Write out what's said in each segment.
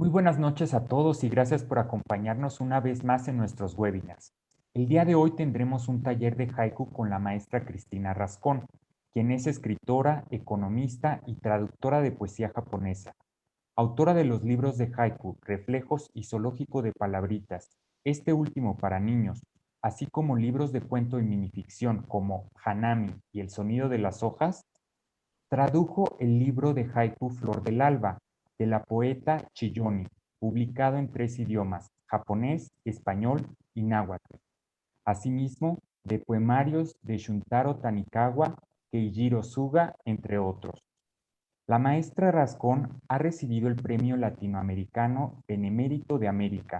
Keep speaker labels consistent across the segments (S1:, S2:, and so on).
S1: Muy buenas noches a todos y gracias por acompañarnos una vez más en nuestros webinars. El día de hoy tendremos un taller de haiku con la maestra Cristina Rascón, quien es escritora, economista y traductora de poesía japonesa. Autora de los libros de haiku, Reflejos y Zoológico de Palabritas, este último para niños, así como libros de cuento y minificción como Hanami y El sonido de las hojas. Tradujo el libro de haiku Flor del Alba, de la poeta Chiyoni, publicado en 3 idiomas, japonés, español y náhuatl. Asimismo, de poemarios de Shuntaro Tanikawa, Keijiro Suga, entre otros. La maestra Rascón ha recibido el Premio Latinoamericano Benemérito de América,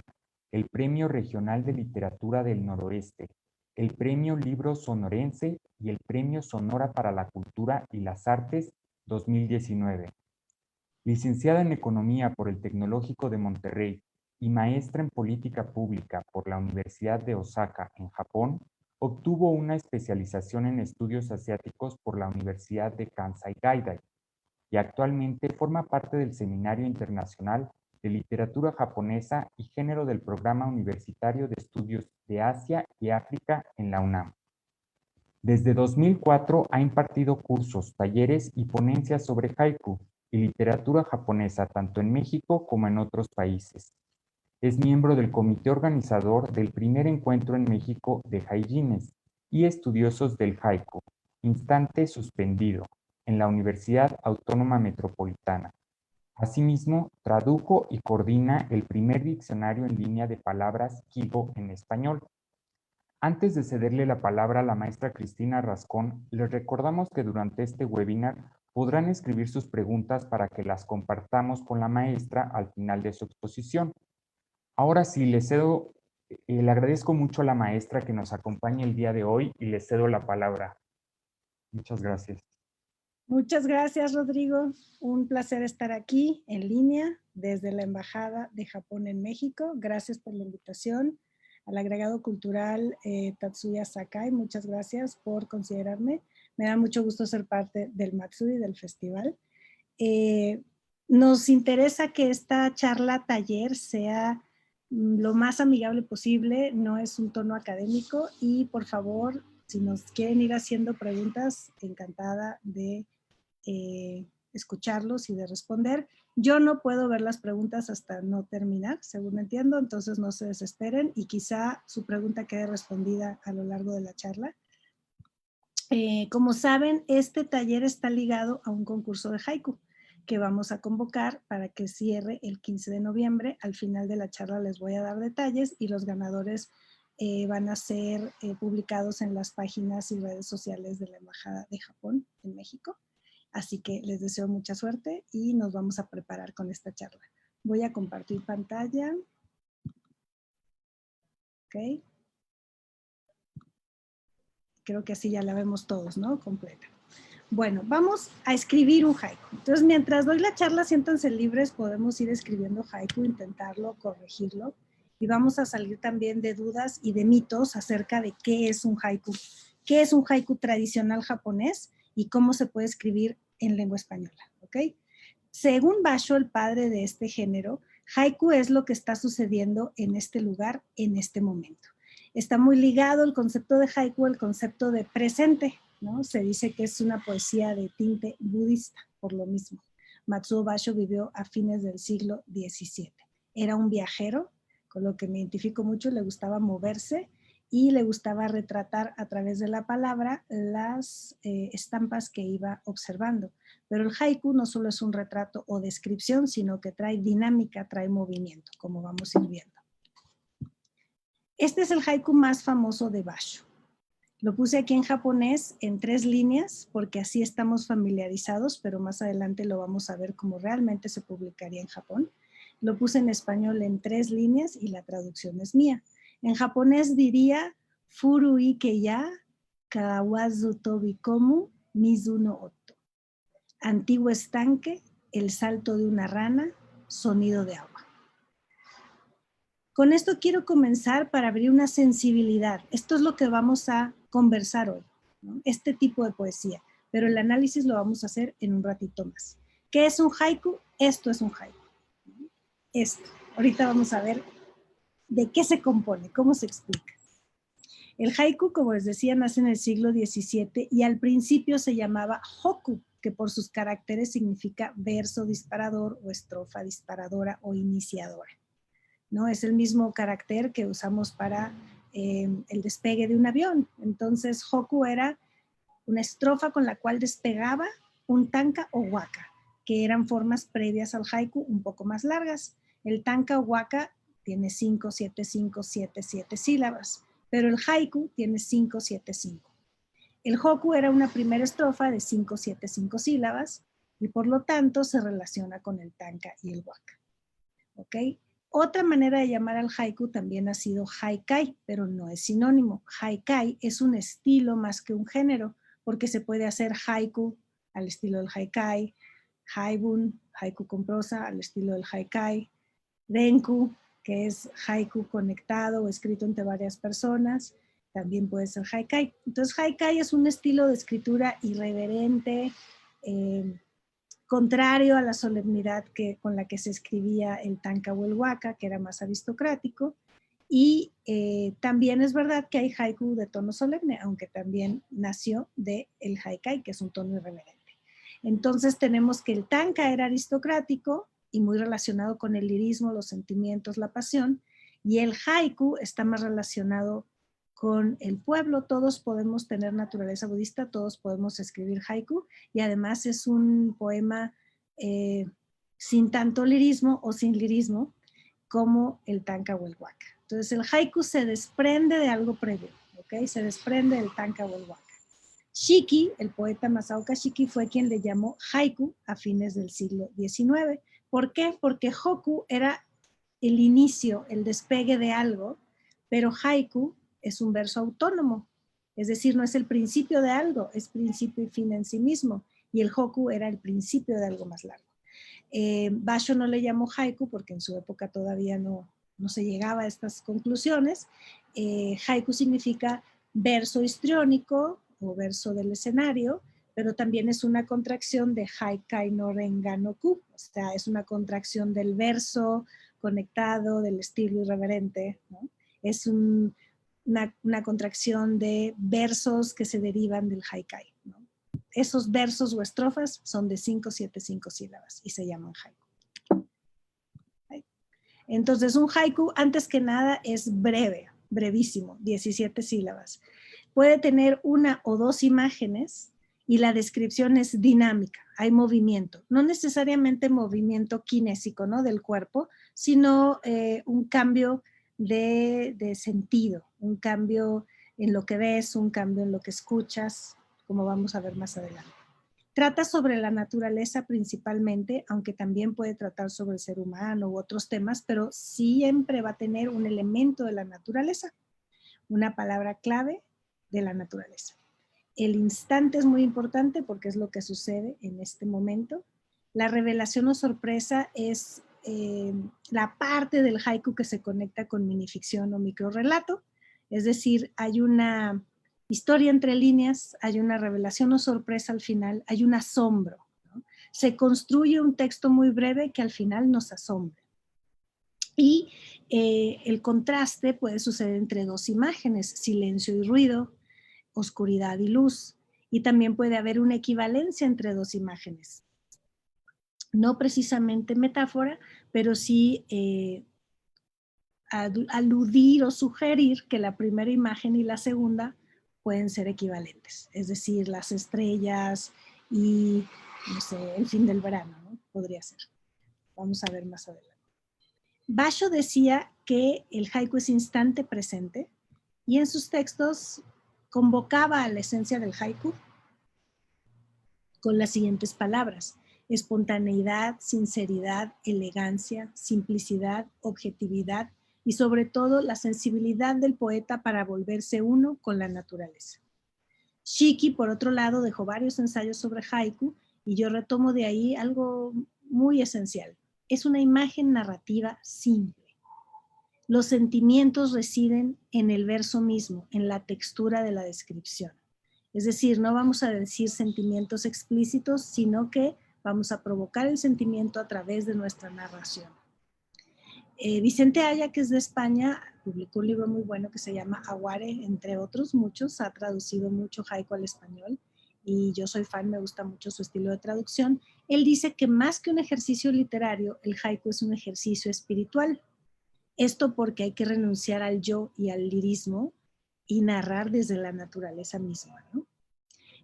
S1: el Premio Regional de Literatura del Noroeste, el Premio Libro Sonorense y el Premio Sonora para la Cultura y las Artes 2019. Licenciada en Economía por el Tecnológico de Monterrey y maestra en Política Pública por la Universidad de Osaka, en Japón, obtuvo una especialización en estudios asiáticos por la Universidad de Kansai Gaidai y actualmente forma parte del Seminario Internacional de Literatura Japonesa y Género del Programa Universitario de Estudios de Asia y África en la UNAM. Desde 2004 ha impartido cursos, talleres y ponencias sobre haiku y literatura japonesa tanto en México como en otros países. Es miembro del comité organizador del primer encuentro en México de Haijines y estudiosos del haiku, instante suspendido, en la Universidad Autónoma Metropolitana. Asimismo, tradujo y coordina el primer diccionario en línea de palabras Kigo en español. Antes de cederle la palabra a la maestra Cristina Rascón, les recordamos que durante este webinar podrán escribir sus preguntas para que las compartamos con la maestra al final de su exposición. Ahora sí, le agradezco mucho a la maestra que nos acompañe el día de hoy y le cedo la palabra. Muchas gracias.
S2: Muchas gracias, Rodrigo. Un placer estar aquí en línea desde la Embajada de Japón en México. Gracias por la invitación. Al agregado cultural Tatsuya Sakai, muchas gracias por considerarme. Me da mucho gusto ser parte del Matsuri, del festival. Nos interesa que esta charla taller sea lo más amigable posible, no es un tono académico y por favor, si nos quieren ir haciendo preguntas, encantada de escucharlos y de responder. Yo no puedo ver las preguntas hasta no terminar, según entiendo, entonces no se desesperen y quizá su pregunta quede respondida a lo largo de la charla. Como saben, este taller está ligado a un concurso de haiku que vamos a convocar para que cierre el 15 de noviembre. Al final de la charla les voy a dar detalles y los ganadores van a ser publicados en las páginas y redes sociales de la Embajada de Japón en México. Así que les deseo mucha suerte y nos vamos a preparar con esta charla. Voy a compartir pantalla. Ok. Creo que así ya la vemos todos, ¿no? Completa. Bueno, vamos a escribir un haiku. Entonces, mientras doy la charla, siéntanse libres, podemos ir escribiendo haiku, intentarlo, corregirlo. Y vamos a salir también de dudas y de mitos acerca de qué es un haiku. ¿Qué es un haiku tradicional japonés? Y cómo se puede escribir en lengua española, ¿ok? Según Basho, el padre de este género, haiku es lo que está sucediendo en este lugar, en este momento. Está muy ligado el concepto de haiku al concepto de presente, ¿no? Se dice que es una poesía de tinte budista, por lo mismo. Matsuo Basho vivió a fines del siglo XVII. Era un viajero, con lo que me identifico mucho, le gustaba moverse y le gustaba retratar a través de la palabra las estampas que iba observando. Pero el haiku no solo es un retrato o descripción, sino que trae dinámica, trae movimiento, como vamos a ir viendo. Este es el haiku más famoso de Basho. Lo puse aquí en japonés en 3 líneas, porque así estamos familiarizados, pero más adelante lo vamos a ver cómo realmente se publicaría en Japón. Lo puse en español en 3 líneas y la traducción es mía. En japonés diría, Furu ike ya kawazu tobikomu mizu no oto. Antiguo estanque, el salto de una rana, sonido de agua. Con esto quiero comenzar para abrir una sensibilidad. Esto es lo que vamos a conversar hoy, ¿no? Este tipo de poesía, pero el análisis lo vamos a hacer en un ratito más. ¿Qué es un haiku? Esto es un haiku. esto. Ahorita vamos a ver de qué se compone, cómo se explica. El haiku, como les decía, nace en el siglo XVII y al principio se llamaba hokku, que por sus caracteres significa verso disparador o estrofa disparadora o iniciadora, ¿no? Es el mismo carácter que usamos para el despegue de un avión. Entonces, hokku era una estrofa con la cual despegaba un tanka o waka, que eran formas previas al haiku un poco más largas. El tanka o waka tiene 5, 7, 5, 7, 7 sílabas, pero el haiku tiene 5, 7, 5. El hokku era una primera estrofa de 5, 7, 5 sílabas y por lo tanto se relaciona con el tanka y el waka. ¿Ok? Otra manera de llamar al haiku también ha sido haikai, pero no es sinónimo. Haikai es un estilo más que un género, porque se puede hacer haiku al estilo del haikai, haibun, haiku con prosa al estilo del haikai, renku, que es haiku conectado o escrito entre varias personas, también puede ser haikai. Entonces, haikai es un estilo de escritura irreverente, contrario a la solemnidad con la que se escribía el tanka o el waka, que era más aristocrático. Y también es verdad que hay haiku de tono solemne, aunque también nació del haikai, que es un tono irreverente. Entonces tenemos que el tanka era aristocrático y muy relacionado con el lirismo, los sentimientos, la pasión, y el haiku está más relacionado con el pueblo. Todos podemos tener naturaleza budista, todos podemos escribir haiku, y además es un poema sin tanto lirismo o sin lirismo como el tanka o el waka. Entonces el haiku se desprende de algo previo, ¿ok? Se desprende del tanka o el waka. Shiki, el poeta Masaoka Shiki, fue quien le llamó haiku a fines del siglo XIX. ¿Por qué? Porque hokku era el inicio, el despegue de algo, pero haiku es un verso autónomo. Es decir, no es el principio de algo, es principio y fin en sí mismo. Y el hokku era el principio de algo más largo. Basho no le llamó haiku porque en su época todavía no se llegaba a estas conclusiones. Haiku significa verso histriónico o verso del escenario, pero también es una contracción de haikai no renga no ku, o sea, es una contracción del verso conectado, del estilo irreverente, ¿no? Es una contracción de versos que se derivan del haikai, ¿no? Esos versos o estrofas son de 5, 7, 5 sílabas y se llaman haiku. Entonces, un haiku, antes que nada, es breve, brevísimo, 17 sílabas. Puede tener una o dos imágenes y la descripción es dinámica, hay movimiento. No necesariamente movimiento kinésico, ¿no?, del cuerpo, sino un cambio de sentido, un cambio en lo que ves, un cambio en lo que escuchas, como vamos a ver más adelante. Trata sobre la naturaleza principalmente, aunque también puede tratar sobre el ser humano u otros temas, pero siempre va a tener un elemento de la naturaleza, una palabra clave de la naturaleza. El instante es muy importante porque es lo que sucede en este momento. La revelación o sorpresa es la parte del haiku que se conecta con minificción o microrrelato, es decir, hay una historia entre líneas, hay una revelación o sorpresa al final, hay un asombro, ¿no? Se construye un texto muy breve que al final nos asombra. Y el contraste puede suceder entre dos imágenes, silencio y ruido, oscuridad y luz. Y también puede haber una equivalencia entre dos imágenes. No precisamente metáfora, pero sí aludir o sugerir que la primera imagen y la segunda pueden ser equivalentes. Es decir, las estrellas y, no sé, el fin del verano, ¿no? Podría ser. Vamos a ver más adelante. Basho decía que el haiku es instante presente y en sus textos convocaba a la esencia del haiku con las siguientes palabras: espontaneidad, sinceridad, elegancia, simplicidad, objetividad y sobre todo la sensibilidad del poeta para volverse uno con la naturaleza. Shiki, por otro lado, dejó varios ensayos sobre haiku y yo retomo de ahí algo muy esencial. Es una imagen narrativa simple. Los sentimientos residen en el verso mismo, en la textura de la descripción. Es decir, no vamos a decir sentimientos explícitos, sino que vamos a provocar el sentimiento a través de nuestra narración. Vicente Aya, que es de España, publicó un libro muy bueno que se llama Aguare, entre otros muchos, ha traducido mucho haiku al español y yo soy fan, me gusta mucho su estilo de traducción. Él dice que más que un ejercicio literario, el haiku es un ejercicio espiritual. Esto porque hay que renunciar al yo y al lirismo y narrar desde la naturaleza misma, ¿no?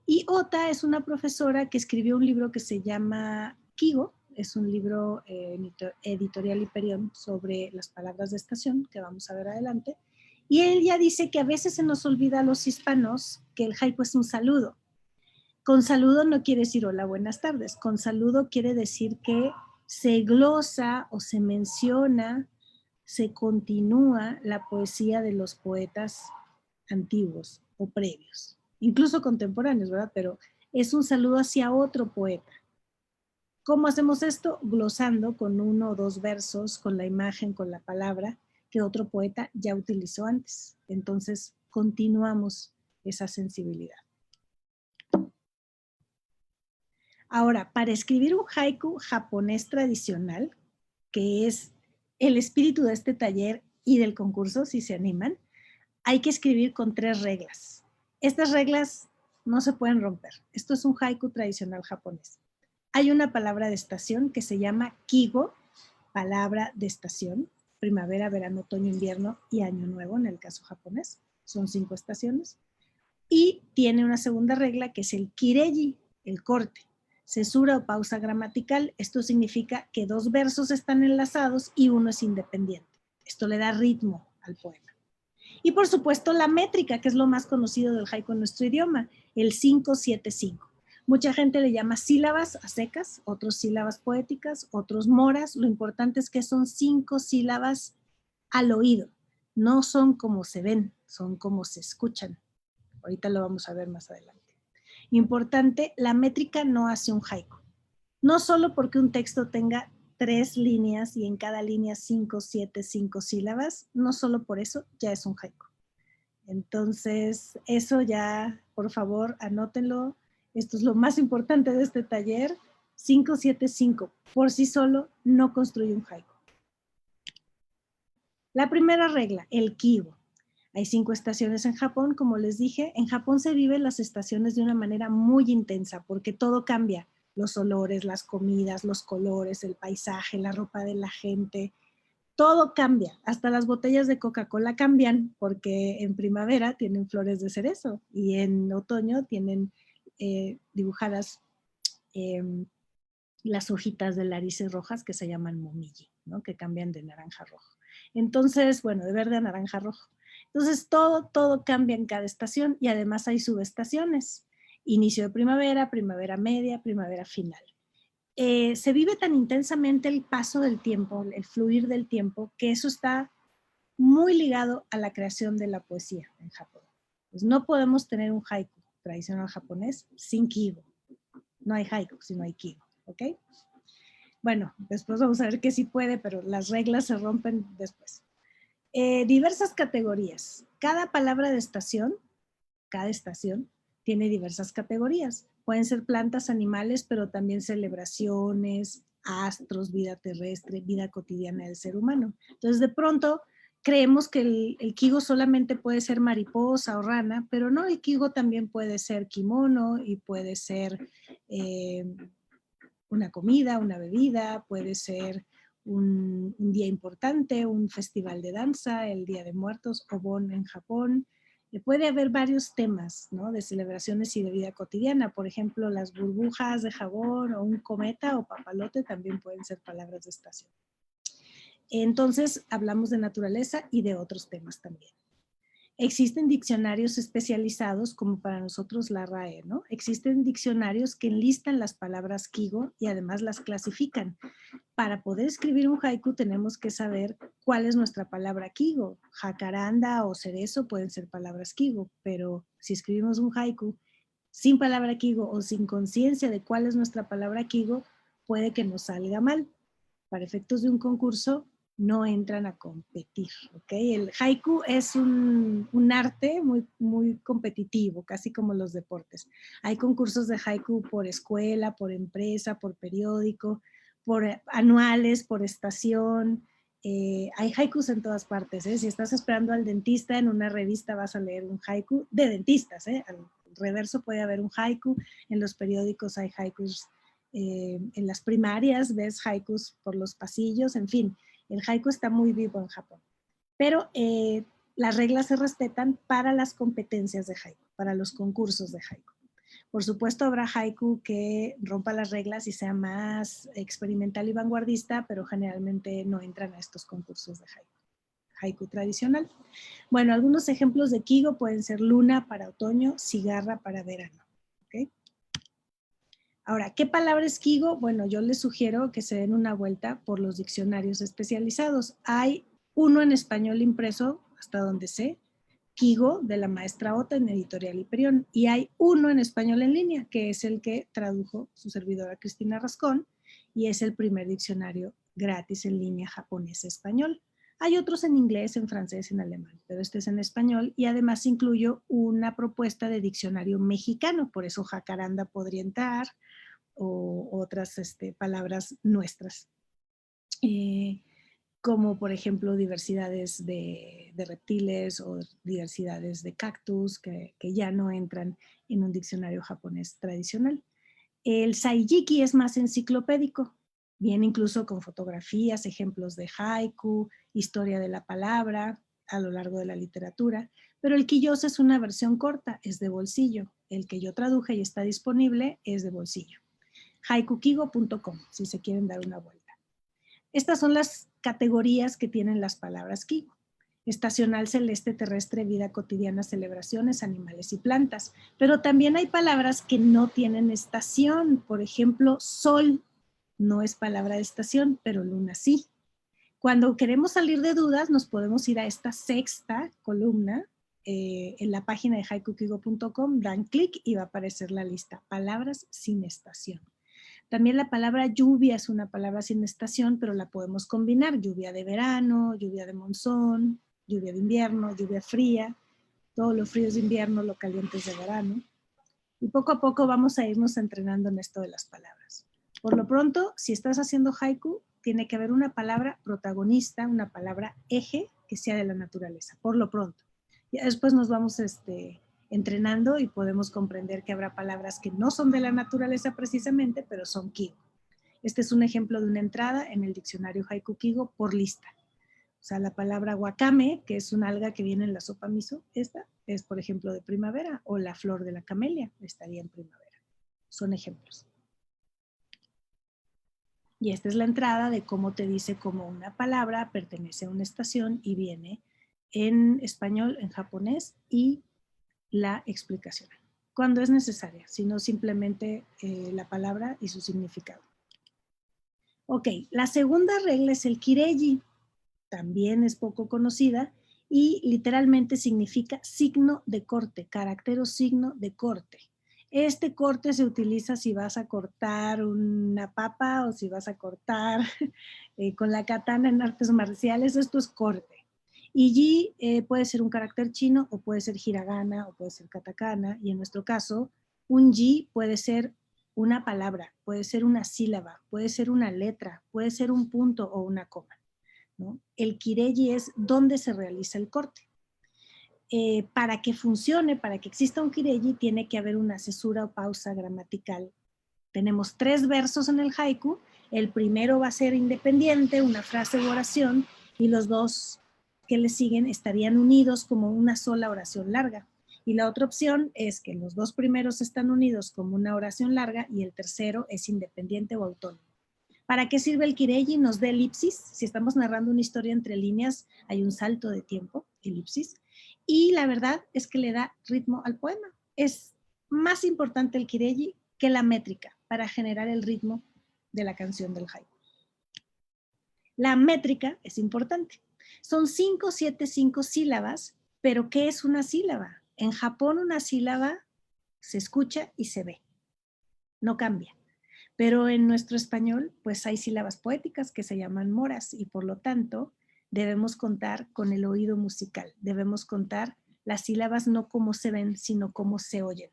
S2: Y Ota es una profesora que escribió un libro que se llama Kigo, es un libro editorial Hiperión sobre las palabras de estación, que vamos a ver adelante. Y ella dice que a veces se nos olvida a los hispanos que el haiku es un saludo. Con saludo no quiere decir hola, buenas tardes. Con saludo quiere decir que se glosa o se menciona, se continúa la poesía de los poetas antiguos o previos, incluso contemporáneos, ¿verdad? Pero es un saludo hacia otro poeta. ¿Cómo hacemos esto? Glosando con uno o dos versos, con la imagen, con la palabra que otro poeta ya utilizó antes. Entonces, continuamos esa sensibilidad. Ahora, para escribir un haiku japonés tradicional, que es el espíritu de este taller y del concurso, si se animan, hay que escribir con 3 reglas. Estas reglas no se pueden romper. Esto es un haiku tradicional japonés. Hay una palabra de estación que se llama kigo, palabra de estación, primavera, verano, otoño, invierno y año nuevo en el caso japonés. Son 5 estaciones. Y tiene una segunda regla que es el kireji, el corte. Cesura o pausa gramatical. Esto significa que 2 versos están enlazados y uno es independiente. Esto le da ritmo al poema. Y por supuesto la métrica, que es lo más conocido del haiku en nuestro idioma, el 5-7-5. Mucha gente le llama sílabas a secas, otros sílabas poéticas, otros moras. Lo importante es que son 5 sílabas al oído. No son como se ven, son como se escuchan. Ahorita lo vamos a ver más adelante. Importante, la métrica no hace un haiku. No solo porque un texto tenga 3 líneas y en cada línea 5, 7, 5 sílabas, no solo por eso ya es un haiku. Entonces, eso ya, por favor, anótenlo. Esto es lo más importante de este taller. 5, 7, 5. Por sí solo no construye un haiku. La primera regla, el kigo. Hay 5 estaciones en Japón, como les dije. En Japón se viven las estaciones de una manera muy intensa porque todo cambia. Los olores, las comidas, los colores, el paisaje, la ropa de la gente. Todo cambia. Hasta las botellas de Coca-Cola cambian porque en primavera tienen flores de cerezo y en otoño tienen dibujadas las hojitas de larices rojas que se llaman momiji, ¿no? Que cambian de naranja a rojo. Entonces, bueno, de verde a naranja a rojo. Entonces, todo cambia en cada estación y además hay subestaciones. Inicio de primavera, primavera media, primavera final. Se vive tan intensamente el paso del tiempo, el fluir del tiempo, que eso está muy ligado a la creación de la poesía en Japón. Pues no podemos tener un haiku tradicional japonés sin kigo. No hay haiku si no hay kigo, ¿ok? Bueno, después vamos a ver que sí puede, pero las reglas se rompen después. Diversas categorías. Cada palabra de estación, cada estación, tiene diversas categorías. Pueden ser plantas, animales, pero también celebraciones, astros, vida terrestre, vida cotidiana del ser humano. Entonces, de pronto, creemos que el kigo solamente puede ser mariposa o rana, pero no, el kigo también puede ser kimono y puede ser una comida, una bebida, puede ser un día importante, un festival de danza, el Día de Muertos, Obon en Japón. Puede haber varios temas, ¿no? De celebraciones y de vida cotidiana. Por ejemplo, las burbujas de jabón o un cometa o papalote también pueden ser palabras de estación. Entonces, hablamos de naturaleza y de otros temas también. Existen diccionarios especializados, como para nosotros la RAE, ¿no? Existen diccionarios que enlistan las palabras kigo y además las clasifican. Para poder escribir un haiku tenemos que saber cuál es nuestra palabra kigo. Jacaranda o cerezo pueden ser palabras kigo, pero si escribimos un haiku sin palabra kigo o sin conciencia de cuál es nuestra palabra kigo, puede que nos salga mal. Para efectos de un concurso, no entran a competir, ¿ok? El haiku es un arte muy competitivo, casi como los deportes. Hay concursos de haiku por escuela, por empresa, por periódico, por anuales, por estación. hay haikus en todas partes, ¿eh? Si estás esperando al dentista, en una revista vas a leer un haiku de dentistas, ¿eh? Al reverso puede haber un haiku, en los periódicos hay haikus, en las primarias ves haikus por los pasillos, en fin, el haiku está muy vivo en Japón. Pero las reglas se respetan para las competencias de haiku, para los concursos de haiku. Por supuesto, habrá haiku que rompa las reglas y sea más experimental y vanguardista, pero generalmente no entran a estos concursos de haiku. Haiku tradicional. Bueno, algunos ejemplos de kigo pueden ser luna para otoño, cigarra para verano. ¿Okay? Ahora, ¿qué palabra es kigo? Bueno, yo les sugiero que se den una vuelta por los diccionarios especializados. Hay uno en español impreso, hasta donde sé, Kigo, de la maestra Ota en Editorial Hiperión, y hay uno en español en línea, que es el que tradujo su servidora Cristina Rascón, y es el primer diccionario gratis en línea japonés-español. Hay otros en inglés, en francés, en alemán, pero este es en español, y además incluyo una propuesta de diccionario mexicano, por eso jacaranda podría entrar, o otras palabras nuestras. Como por ejemplo diversidades de reptiles o diversidades de cactus que ya no entran en un diccionario japonés tradicional. El Saijiki es más enciclopédico, viene incluso con fotografías, ejemplos de haiku, historia de la palabra a lo largo de la literatura, pero el Kiyosa es una versión corta, es de bolsillo. El que yo traduje y está disponible es de bolsillo. haikukigo.com, si se quieren dar una vuelta. Estas son las categorías que tienen las palabras kigo. Estacional, celeste, terrestre, vida cotidiana, celebraciones, animales y plantas. Pero también hay palabras que no tienen estación. Por ejemplo, sol no es palabra de estación, pero luna sí. Cuando queremos salir de dudas, nos podemos ir a esta sexta columna en la página de haikukigo.com, dan clic y va a aparecer la lista. Palabras sin estación. También la palabra lluvia es una palabra sin estación, pero la podemos combinar. Lluvia de verano, lluvia de monzón, lluvia de invierno, lluvia fría. Todo lo frío es de invierno, lo caliente es de verano. Y poco a poco vamos a irnos entrenando en esto de las palabras. Por lo pronto, si estás haciendo haiku, tiene que haber una palabra protagonista, una palabra eje que sea de la naturaleza. Por lo pronto. Ya después nos vamos entrenando y podemos comprender que habrá palabras que no son de la naturaleza precisamente, pero son kigo. Este es un ejemplo de una entrada en el diccionario Haiku Kigo por lista. O sea, la palabra wakame, que es una alga que viene en la sopa miso, esta es, por ejemplo, de primavera, o la flor de la camelia estaría en primavera. Son ejemplos. Y esta es la entrada de cómo te dice cómo una palabra pertenece a una estación y viene en español, en japonés y la explicación, cuando es necesaria, sino simplemente la palabra y su significado. Ok, la segunda regla es el kireji, también es poco conocida y literalmente significa signo de corte, carácter o signo de corte. Este corte se utiliza si vas a cortar una papa o si vas a cortar con la katana en artes marciales, esto es corte. Y ji puede ser un carácter chino o puede ser hiragana o puede ser katakana. Y en nuestro caso, un ji puede ser una palabra, puede ser una sílaba, puede ser una letra, puede ser un punto o una coma, ¿no? El kireji es donde se realiza el corte. Para que funcione, para que exista un kireji, tiene que haber una cesura o pausa gramatical. Tenemos 3 versos en el haiku. El primero va a ser independiente, una frase o oración, y los 2 que le siguen estarían unidos como una sola oración larga. Y la otra opción es que los 2 primeros están unidos como una oración larga y el tercero es independiente o autónomo. ¿Para qué sirve el kireji? Nos da elipsis. Si estamos narrando una historia entre líneas, hay un salto de tiempo, elipsis. Y la verdad es que le da ritmo al poema. Es más importante el kireji que la métrica para generar el ritmo de la canción del haiku. La métrica es importante. Son 5, 7, 5 sílabas, pero ¿qué es una sílaba? En Japón una sílaba se escucha y se ve, no cambia. Pero en nuestro español, pues hay sílabas poéticas que se llaman moras y por lo tanto debemos contar con el oído musical. Debemos contar las sílabas no como se ven, sino como se oyen.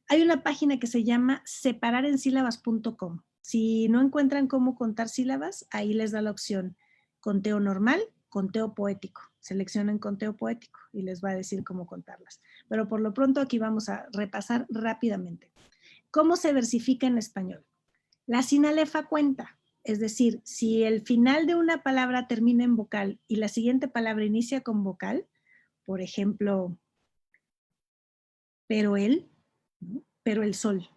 S2: Hay una página que se llama separarensilabas.com. Si no encuentran cómo contar sílabas, ahí les da la opción. conteo normal, conteo poético. Seleccionen conteo poético y les va a decir cómo contarlas. Pero por lo pronto aquí vamos a repasar rápidamente. ¿Cómo se versifica en español? La sinalefa cuenta. Es decir, si el final de una palabra termina en vocal y la siguiente palabra inicia con vocal, por ejemplo, pero él, ¿no? Pero el sol.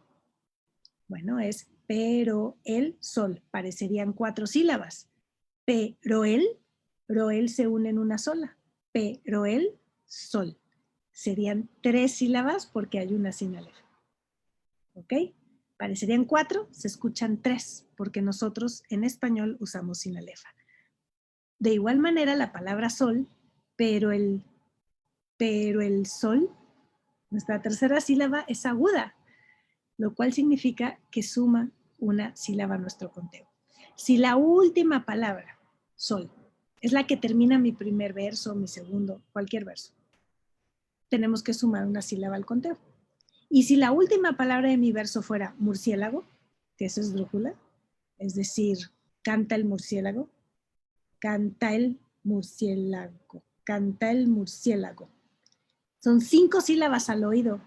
S2: Bueno, es pero el sol. Parecerían 4 sílabas. Pero él se une en una sola. Pero el sol. Serían 3 sílabas porque hay una sinalefa. ¿Ok? Parecerían 4, se escuchan 3, porque nosotros en español usamos sinalefa. De igual manera, la palabra sol, pero el sol, nuestra tercera sílaba es aguda, lo cual significa que suma una sílaba a nuestro conteo. Si la última palabra, sol, es la que termina mi primer verso, mi segundo, cualquier verso, tenemos que sumar una sílaba al conteo. Y si la última palabra de mi verso fuera murciélago, que eso es drújula, es decir, canta el murciélago, canta el murciélago, canta el murciélago. Son 5 sílabas al oído,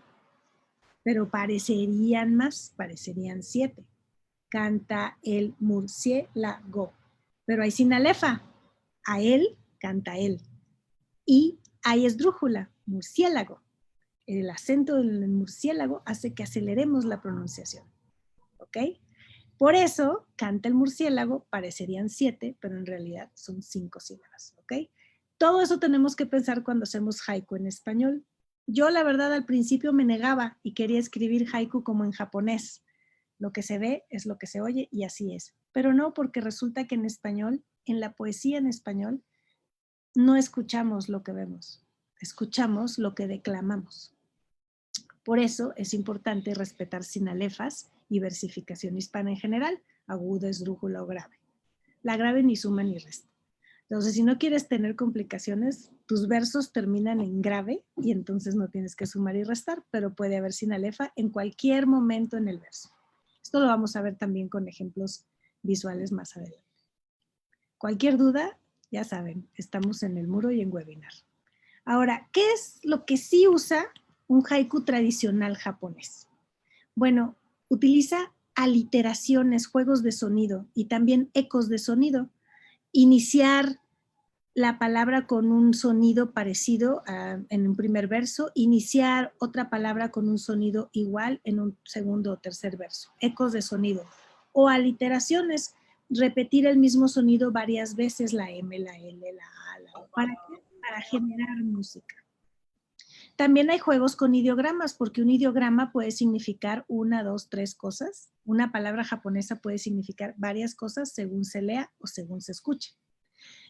S2: pero parecerían más, parecerían 7. Canta el murciélago, pero hay sinalefa. A él, canta él. Y hay esdrújula, murciélago. El acento del murciélago hace que aceleremos la pronunciación. ¿Ok? Por eso, canta el murciélago, parecerían 7, pero en realidad son 5 sílabas. ¿Ok? Todo eso tenemos que pensar cuando hacemos haiku en español. Yo, la verdad, al principio me negaba y quería escribir haiku como en japonés. Lo que se ve es lo que se oye y así es. Pero no, porque resulta que en español, en la poesía en español, no escuchamos lo que vemos. Escuchamos lo que declamamos. Por eso es importante respetar sinalefas y versificación hispana en general, aguda, esdrújula o grave. La grave ni suma ni resta. Entonces, si no quieres tener complicaciones, tus versos terminan en grave y entonces no tienes que sumar y restar, pero puede haber sinalefa en cualquier momento en el verso. Esto lo vamos a ver también con ejemplos visuales más adelante. Cualquier duda, ya saben, estamos en el muro y en webinar. Ahora, ¿qué es lo que sí usa un haiku tradicional japonés? Bueno, utiliza aliteraciones, juegos de sonido y también ecos de sonido. Iniciar la palabra con un sonido parecido en un primer verso, iniciar otra palabra con un sonido igual en un segundo o tercer verso. Ecos de sonido. O aliteraciones, repetir el mismo sonido varias veces, la M, la L, la A, la O. ¿Para qué? Para generar música. También hay juegos con ideogramas, porque un ideograma puede significar 1, 2, 3 cosas. Una palabra japonesa puede significar varias cosas según se lea o según se escuche.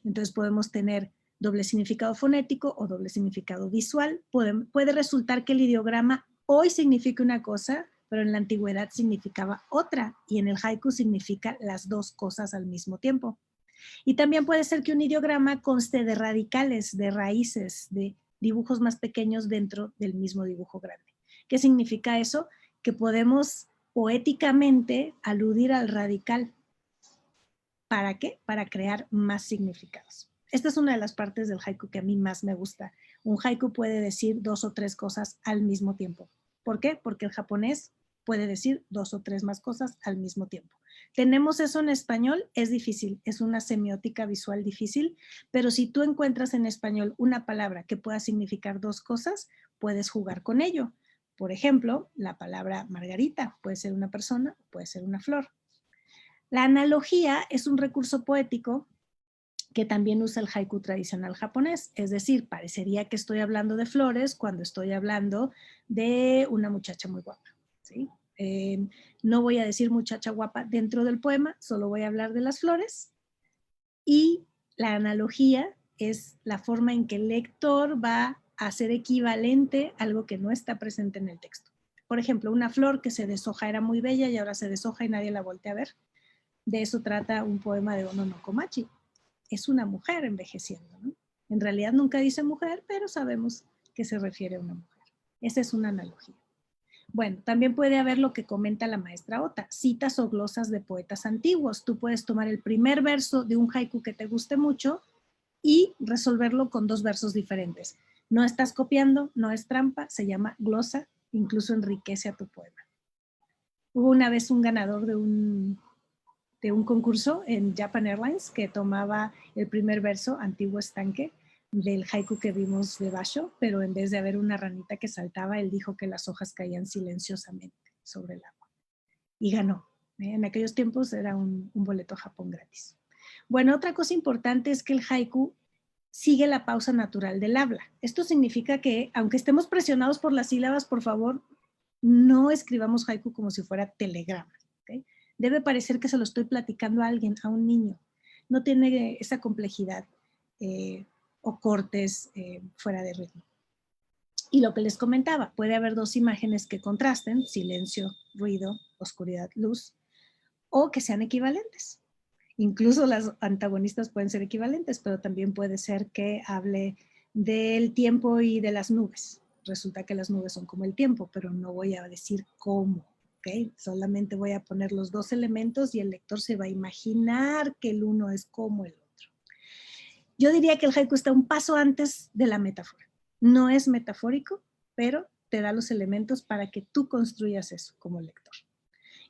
S2: Entonces podemos tener doble significado fonético o doble significado visual. Puede resultar que el ideograma hoy significa una cosa, pero en la antigüedad significaba otra, y en el haiku significa las dos cosas al mismo tiempo. Y también puede ser que un ideograma conste de radicales, de raíces, de dibujos más pequeños dentro del mismo dibujo grande. ¿Qué significa eso? Que podemos poéticamente aludir al radical. ¿Para qué? Para crear más significados. Esta es una de las partes del haiku que a mí más me gusta. Un haiku puede decir 2 o 3 cosas al mismo tiempo. ¿Por qué? Porque el japonés puede decir 2 o 3 más cosas al mismo tiempo. Tenemos eso en español, es difícil, es una semiótica visual difícil, pero si tú encuentras en español una palabra que pueda significar 2 cosas, puedes jugar con ello. Por ejemplo, la palabra margarita puede ser una persona, puede ser una flor. La analogía es un recurso poético que también usa el haiku tradicional japonés, es decir, parecería que estoy hablando de flores cuando estoy hablando de una muchacha muy guapa, ¿sí? No voy a decir muchacha guapa dentro del poema, solo voy a hablar de las flores, y la analogía es la forma en que el lector va a hacer equivalente a algo que no está presente en el texto. Por ejemplo, una flor que se deshoja era muy bella y ahora se deshoja y nadie la voltea a ver. De eso trata un poema de Ono no Komachi. Es una mujer envejeciendo, ¿no? En realidad nunca dice mujer, pero sabemos que se refiere a una mujer. Esa es una analogía. Bueno, también puede haber lo que comenta la maestra Ota, citas o glosas de poetas antiguos. Tú puedes tomar el primer verso de un haiku que te guste mucho y resolverlo con 2 versos diferentes. No estás copiando, no es trampa, se llama glosa, incluso enriquece a tu poema. Hubo una vez un ganador de un concurso en Japan Airlines que tomaba el primer verso, Antiguo Estanque, del haiku que vimos de Basho, pero en vez de haber una ranita que saltaba, él dijo que las hojas caían silenciosamente sobre el agua. Y ganó. En aquellos tiempos era un boleto a Japón gratis. Bueno, otra cosa importante es que el haiku sigue la pausa natural del habla. Esto significa que, aunque estemos presionados por las sílabas, por favor, no escribamos haiku como si fuera telegrama. ¿Okay? Debe parecer que se lo estoy platicando a alguien, a un niño. No tiene esa complejidad o cortes fuera de ritmo. Y lo que les comentaba, puede haber 2 imágenes que contrasten, silencio, ruido, oscuridad, luz, o que sean equivalentes. Incluso las antagonistas pueden ser equivalentes, pero también puede ser que hable del tiempo y de las nubes. Resulta que las nubes son como el tiempo, pero no voy a decir cómo. ¿Okay? Solamente voy a poner los 2 elementos y el lector se va a imaginar que el uno es como el otro. Yo diría que el haiku está un paso antes de la metáfora. No es metafórico, pero te da los elementos para que tú construyas eso como lector.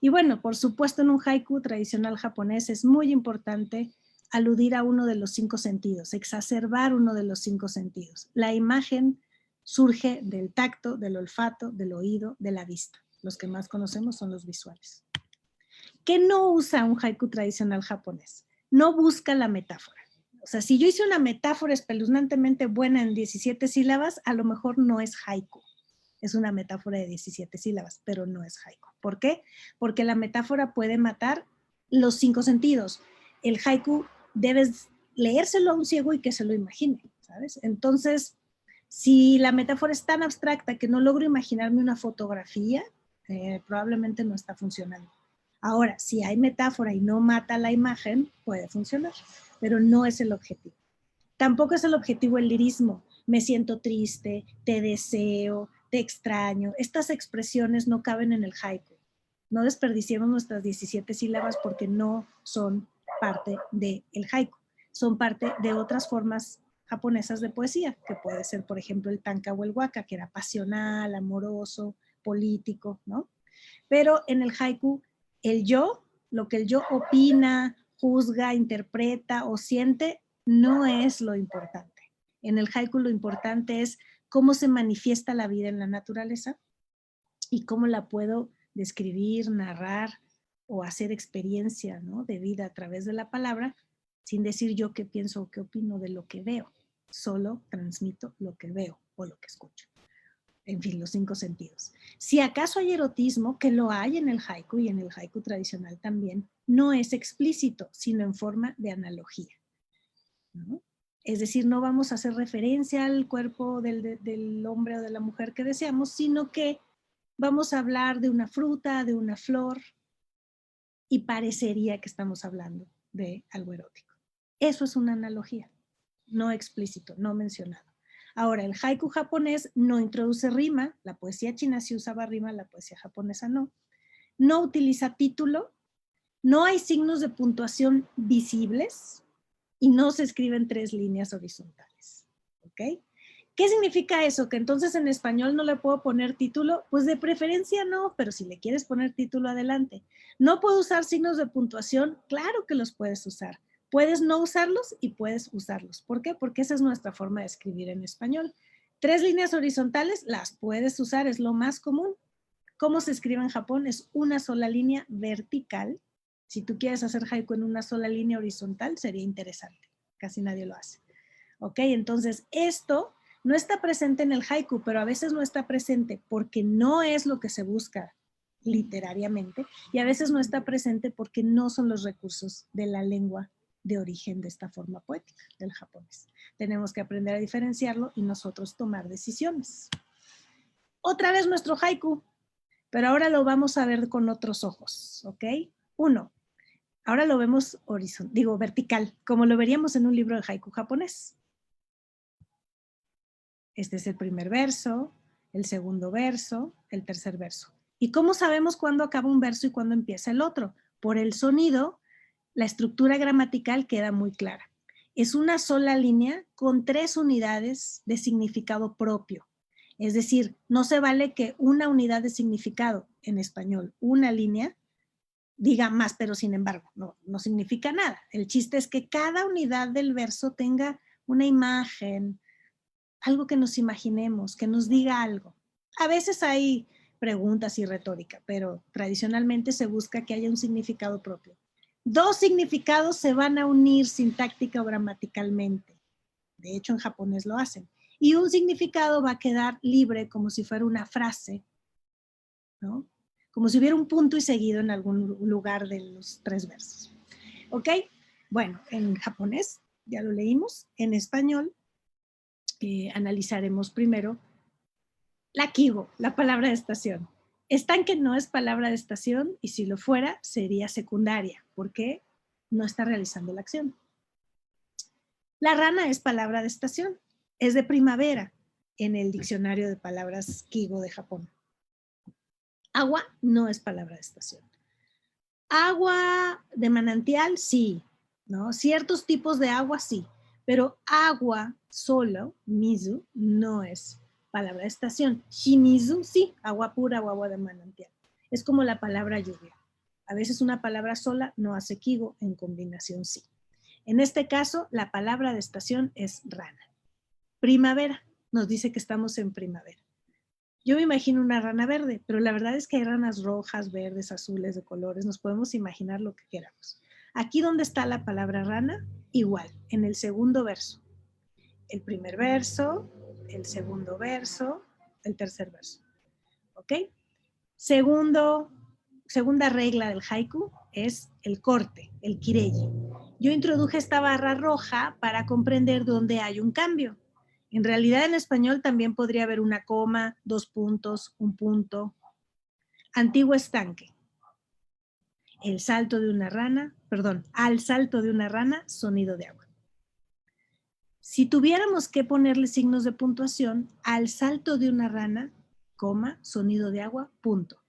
S2: Y bueno, por supuesto en un haiku tradicional japonés es muy importante aludir a uno de los 5 sentidos, exacerbar uno de los 5 sentidos. La imagen surge del tacto, del olfato, del oído, de la vista. Los que más conocemos son los visuales. ¿Qué no usa un haiku tradicional japonés? No busca la metáfora. O sea, si yo hice una metáfora espeluznantemente buena en 17 sílabas, a lo mejor no es haiku. Es una metáfora de 17 sílabas, pero no es haiku. ¿Por qué? Porque la metáfora puede matar los 5 sentidos. El haiku debes leérselo a un ciego y que se lo imagine, ¿sabes? Entonces, si la metáfora es tan abstracta que no logro imaginarme una fotografía, probablemente no está funcionando. Ahora, si hay metáfora y no mata la imagen, puede funcionar, pero no es el objetivo. Tampoco es el objetivo el lirismo. Me siento triste, te deseo, te extraño. Estas expresiones no caben en el haiku. No desperdiciemos nuestras 17 sílabas porque no son parte del haiku. Son parte de otras formas japonesas de poesía, que puede ser, por ejemplo, el tanka o el waka, que era pasional, amoroso, político, ¿no? Pero en el haiku, el yo, lo que el yo opina, juzga, interpreta o siente, no es lo importante. En el haiku lo importante es cómo se manifiesta la vida en la naturaleza y cómo la puedo describir, narrar o hacer experiencia, ¿no?, de vida a través de la palabra, sin decir yo qué pienso o qué opino de lo que veo. Solo transmito lo que veo o lo que escucho. En fin, los 5 sentidos. Si acaso hay erotismo, que lo hay en el haiku y en el haiku tradicional también, no es explícito, sino en forma de analogía, ¿no? Es decir, no vamos a hacer referencia al cuerpo del hombre o de la mujer que deseamos, sino que vamos a hablar de una fruta, de una flor, y parecería que estamos hablando de algo erótico. Eso es una analogía, no explícito, no mencionado. Ahora, el haiku japonés no introduce rima, la poesía china sí usaba rima, la poesía japonesa no. No utiliza título, no hay signos de puntuación visibles y no se escriben 3 líneas horizontales. ¿Ok? ¿Qué significa eso? ¿Que entonces en español no le puedo poner título? Pues de preferencia no, pero si le quieres poner título, adelante. ¿No puedo usar signos de puntuación? Claro que los puedes usar. Puedes no usarlos y puedes usarlos. ¿Por qué? Porque esa es nuestra forma de escribir en español. 3 líneas horizontales las puedes usar, es lo más común. ¿Cómo se escribe en Japón? Es una sola línea vertical. Si tú quieres hacer haiku en una sola línea horizontal, sería interesante. Casi nadie lo hace. ¿Ok? Entonces, esto no está presente en el haiku, pero a veces no está presente porque no es lo que se busca literariamente y a veces no está presente porque no son los recursos de la lengua de origen de esta forma poética del japonés. Tenemos que aprender a diferenciarlo y nosotros tomar decisiones. Otra vez nuestro haiku, pero ahora lo vamos a ver con otros ojos, ¿ok? 1. Ahora lo vemos vertical, como lo veríamos en un libro de haiku japonés. Este es el primer verso, el segundo verso, el tercer verso. ¿Y cómo sabemos cuándo acaba un verso y cuándo empieza el otro? Por el sonido, la estructura gramatical queda muy clara. Es una sola línea con 3 unidades de significado propio. Es decir, no se vale que una unidad de significado en español, una línea, diga más, pero sin embargo, no significa nada. El chiste es que cada unidad del verso tenga una imagen, algo que nos imaginemos, que nos diga algo. A veces hay preguntas y retórica, pero tradicionalmente se busca que haya un significado propio. 2 significados se van a unir sintáctica o gramaticalmente. De hecho, en japonés lo hacen. Y un significado va a quedar libre como si fuera una frase, ¿no? Como si hubiera un punto y seguido en algún lugar de los 3 versos. ¿Ok? Bueno, en japonés ya lo leímos. En español analizaremos primero la kigo, la palabra de estación. Estanque no es palabra de estación y si lo fuera sería secundaria porque no está realizando la acción. La rana es palabra de estación, es de primavera en el diccionario de palabras kigo de Japón. Agua no es palabra de estación. Agua de manantial, sí, ¿no? Ciertos tipos de agua, sí, pero agua solo, mizu, no es palabra de estación. Shimizu, sí, agua pura o agua de manantial. Es como la palabra lluvia. A veces una palabra sola no hace kigo, en combinación sí. En este caso, la palabra de estación es rana. Primavera, nos dice que estamos en primavera. Yo me imagino una rana verde, pero la verdad es que hay ranas rojas, verdes, azules, de colores. Nos podemos imaginar lo que queramos. Aquí donde está la palabra rana, igual, en el segundo verso. El primer verso, el segundo verso, el tercer verso. ¿Ok? Segunda regla del haiku es el corte, el kireji. Yo introduje esta barra roja para comprender dónde hay un cambio. En realidad en español también podría haber una coma, 2 puntos, un punto. Antiguo estanque. Al salto de una rana, sonido de agua. Si tuviéramos que ponerle signos de puntuación, al salto de una rana, coma, sonido de agua, punto.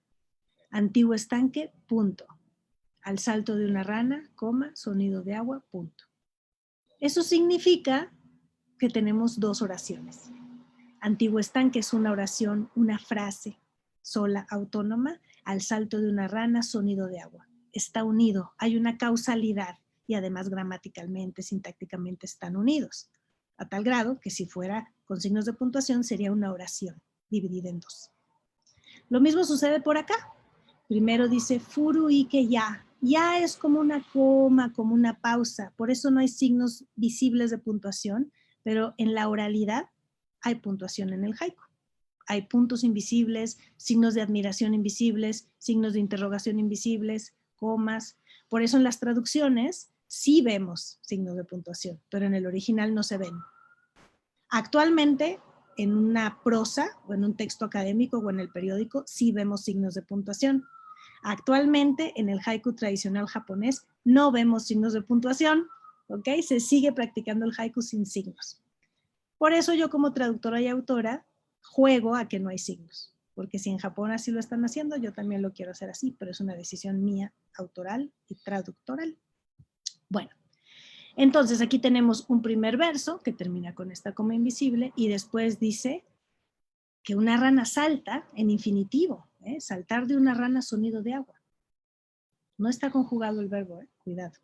S2: Antiguo estanque, punto. Al salto de una rana, coma, sonido de agua, punto. Eso significa que tenemos 2 oraciones. Antiguo estanque es una oración, una frase sola, autónoma. Al salto de una rana, sonido de agua. Está unido, hay una causalidad y además gramaticalmente, sintácticamente están unidos. A tal grado que si fuera con signos de puntuación sería una oración dividida en 2. Lo mismo sucede por acá. Primero dice furu ike ya. Ya es como una coma, como una pausa. Por eso no hay signos visibles de puntuación, pero en la oralidad hay puntuación en el haiku. Hay puntos invisibles, signos de admiración invisibles, signos de interrogación invisibles, comas. Por eso en las traducciones sí vemos signos de puntuación, pero en el original no se ven. Actualmente, en una prosa o en un texto académico o en el periódico, sí vemos signos de puntuación. Actualmente, en el haiku tradicional japonés, no vemos signos de puntuación, ¿ok? Se sigue practicando el haiku sin signos. Por eso yo como traductora y autora juego a que no hay signos, porque si en Japón así lo están haciendo, yo también lo quiero hacer así, pero es una decisión mía, autoral y traductoral. Bueno, entonces aquí tenemos un primer verso que termina con esta coma invisible y después dice que una rana salta en infinitivo, saltar de una rana sonido de agua. No está conjugado el verbo, cuidado.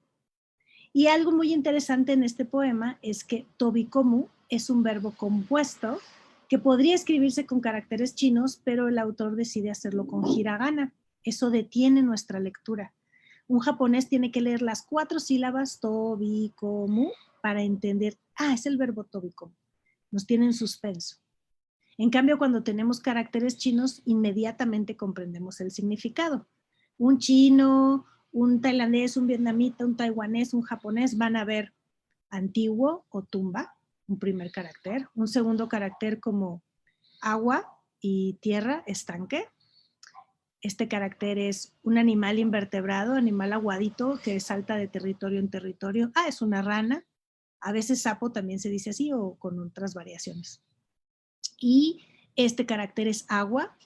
S2: Y algo muy interesante en este poema es que tobikomu es un verbo compuesto que podría escribirse con caracteres chinos, pero el autor decide hacerlo con hiragana. Eso detiene nuestra lectura. Un japonés tiene que leer las 4 sílabas tobikomu para entender, es el verbo tobikomu. Nos tiene en suspenso. En cambio, cuando tenemos caracteres chinos, inmediatamente comprendemos el significado. Un chino, un tailandés, un vietnamita, un taiwanés, un japonés van a ver antiguo o tumba, un primer carácter. Un segundo carácter como agua y tierra, estanque. Este carácter es un animal invertebrado, animal aguadito que salta de territorio en territorio. Es una rana. A veces sapo también se dice así o con otras variaciones. Y Este carácter es agua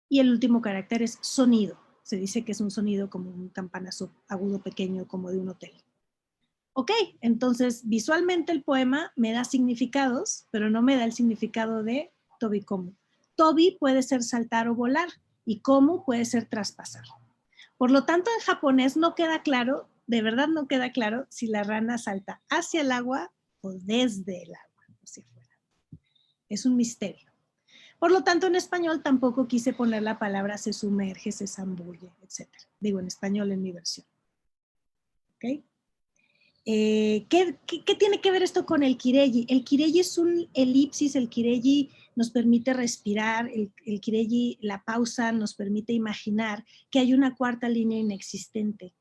S2: y el último carácter es sonido. Se dice que es un sonido como un campanazo agudo pequeño como de un hotel. Ok, entonces visualmente el poema me da significados, pero no me da el significado de tobi komu. Tobi puede ser saltar o volar y komu puede ser traspasar. Por lo tanto, en japonés no queda claro, de verdad no queda claro si la rana salta hacia el agua o desde el agua, hacia afuera. Es un misterio. Por lo tanto, en español tampoco quise poner la palabra se sumerge, se zambulle, etc. Digo en español en mi versión. ¿Ok? ¿Qué tiene que ver esto con el kireji? El kireji es un elipsis, el kireji nos permite respirar, el kireji, la pausa nos permite imaginar que hay una cuarta línea inexistente,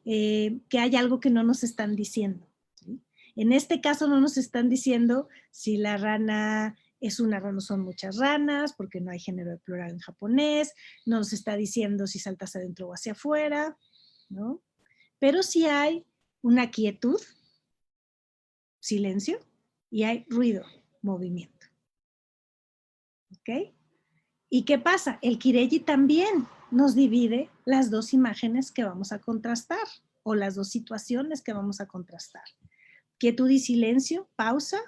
S2: que hay algo que no nos están diciendo, ¿sí? En este caso no nos están diciendo si la rana es una rana o son muchas ranas, porque no hay género de plural en japonés, no nos está diciendo si saltas adentro o hacia afuera, ¿no? Pero sí hay una quietud, silencio, y hay ruido, movimiento. ¿Ok? ¿Y qué pasa? El kireji también nos divide las dos imágenes que vamos a contrastar o las dos situaciones que vamos a contrastar. Quietud y silencio, pausa,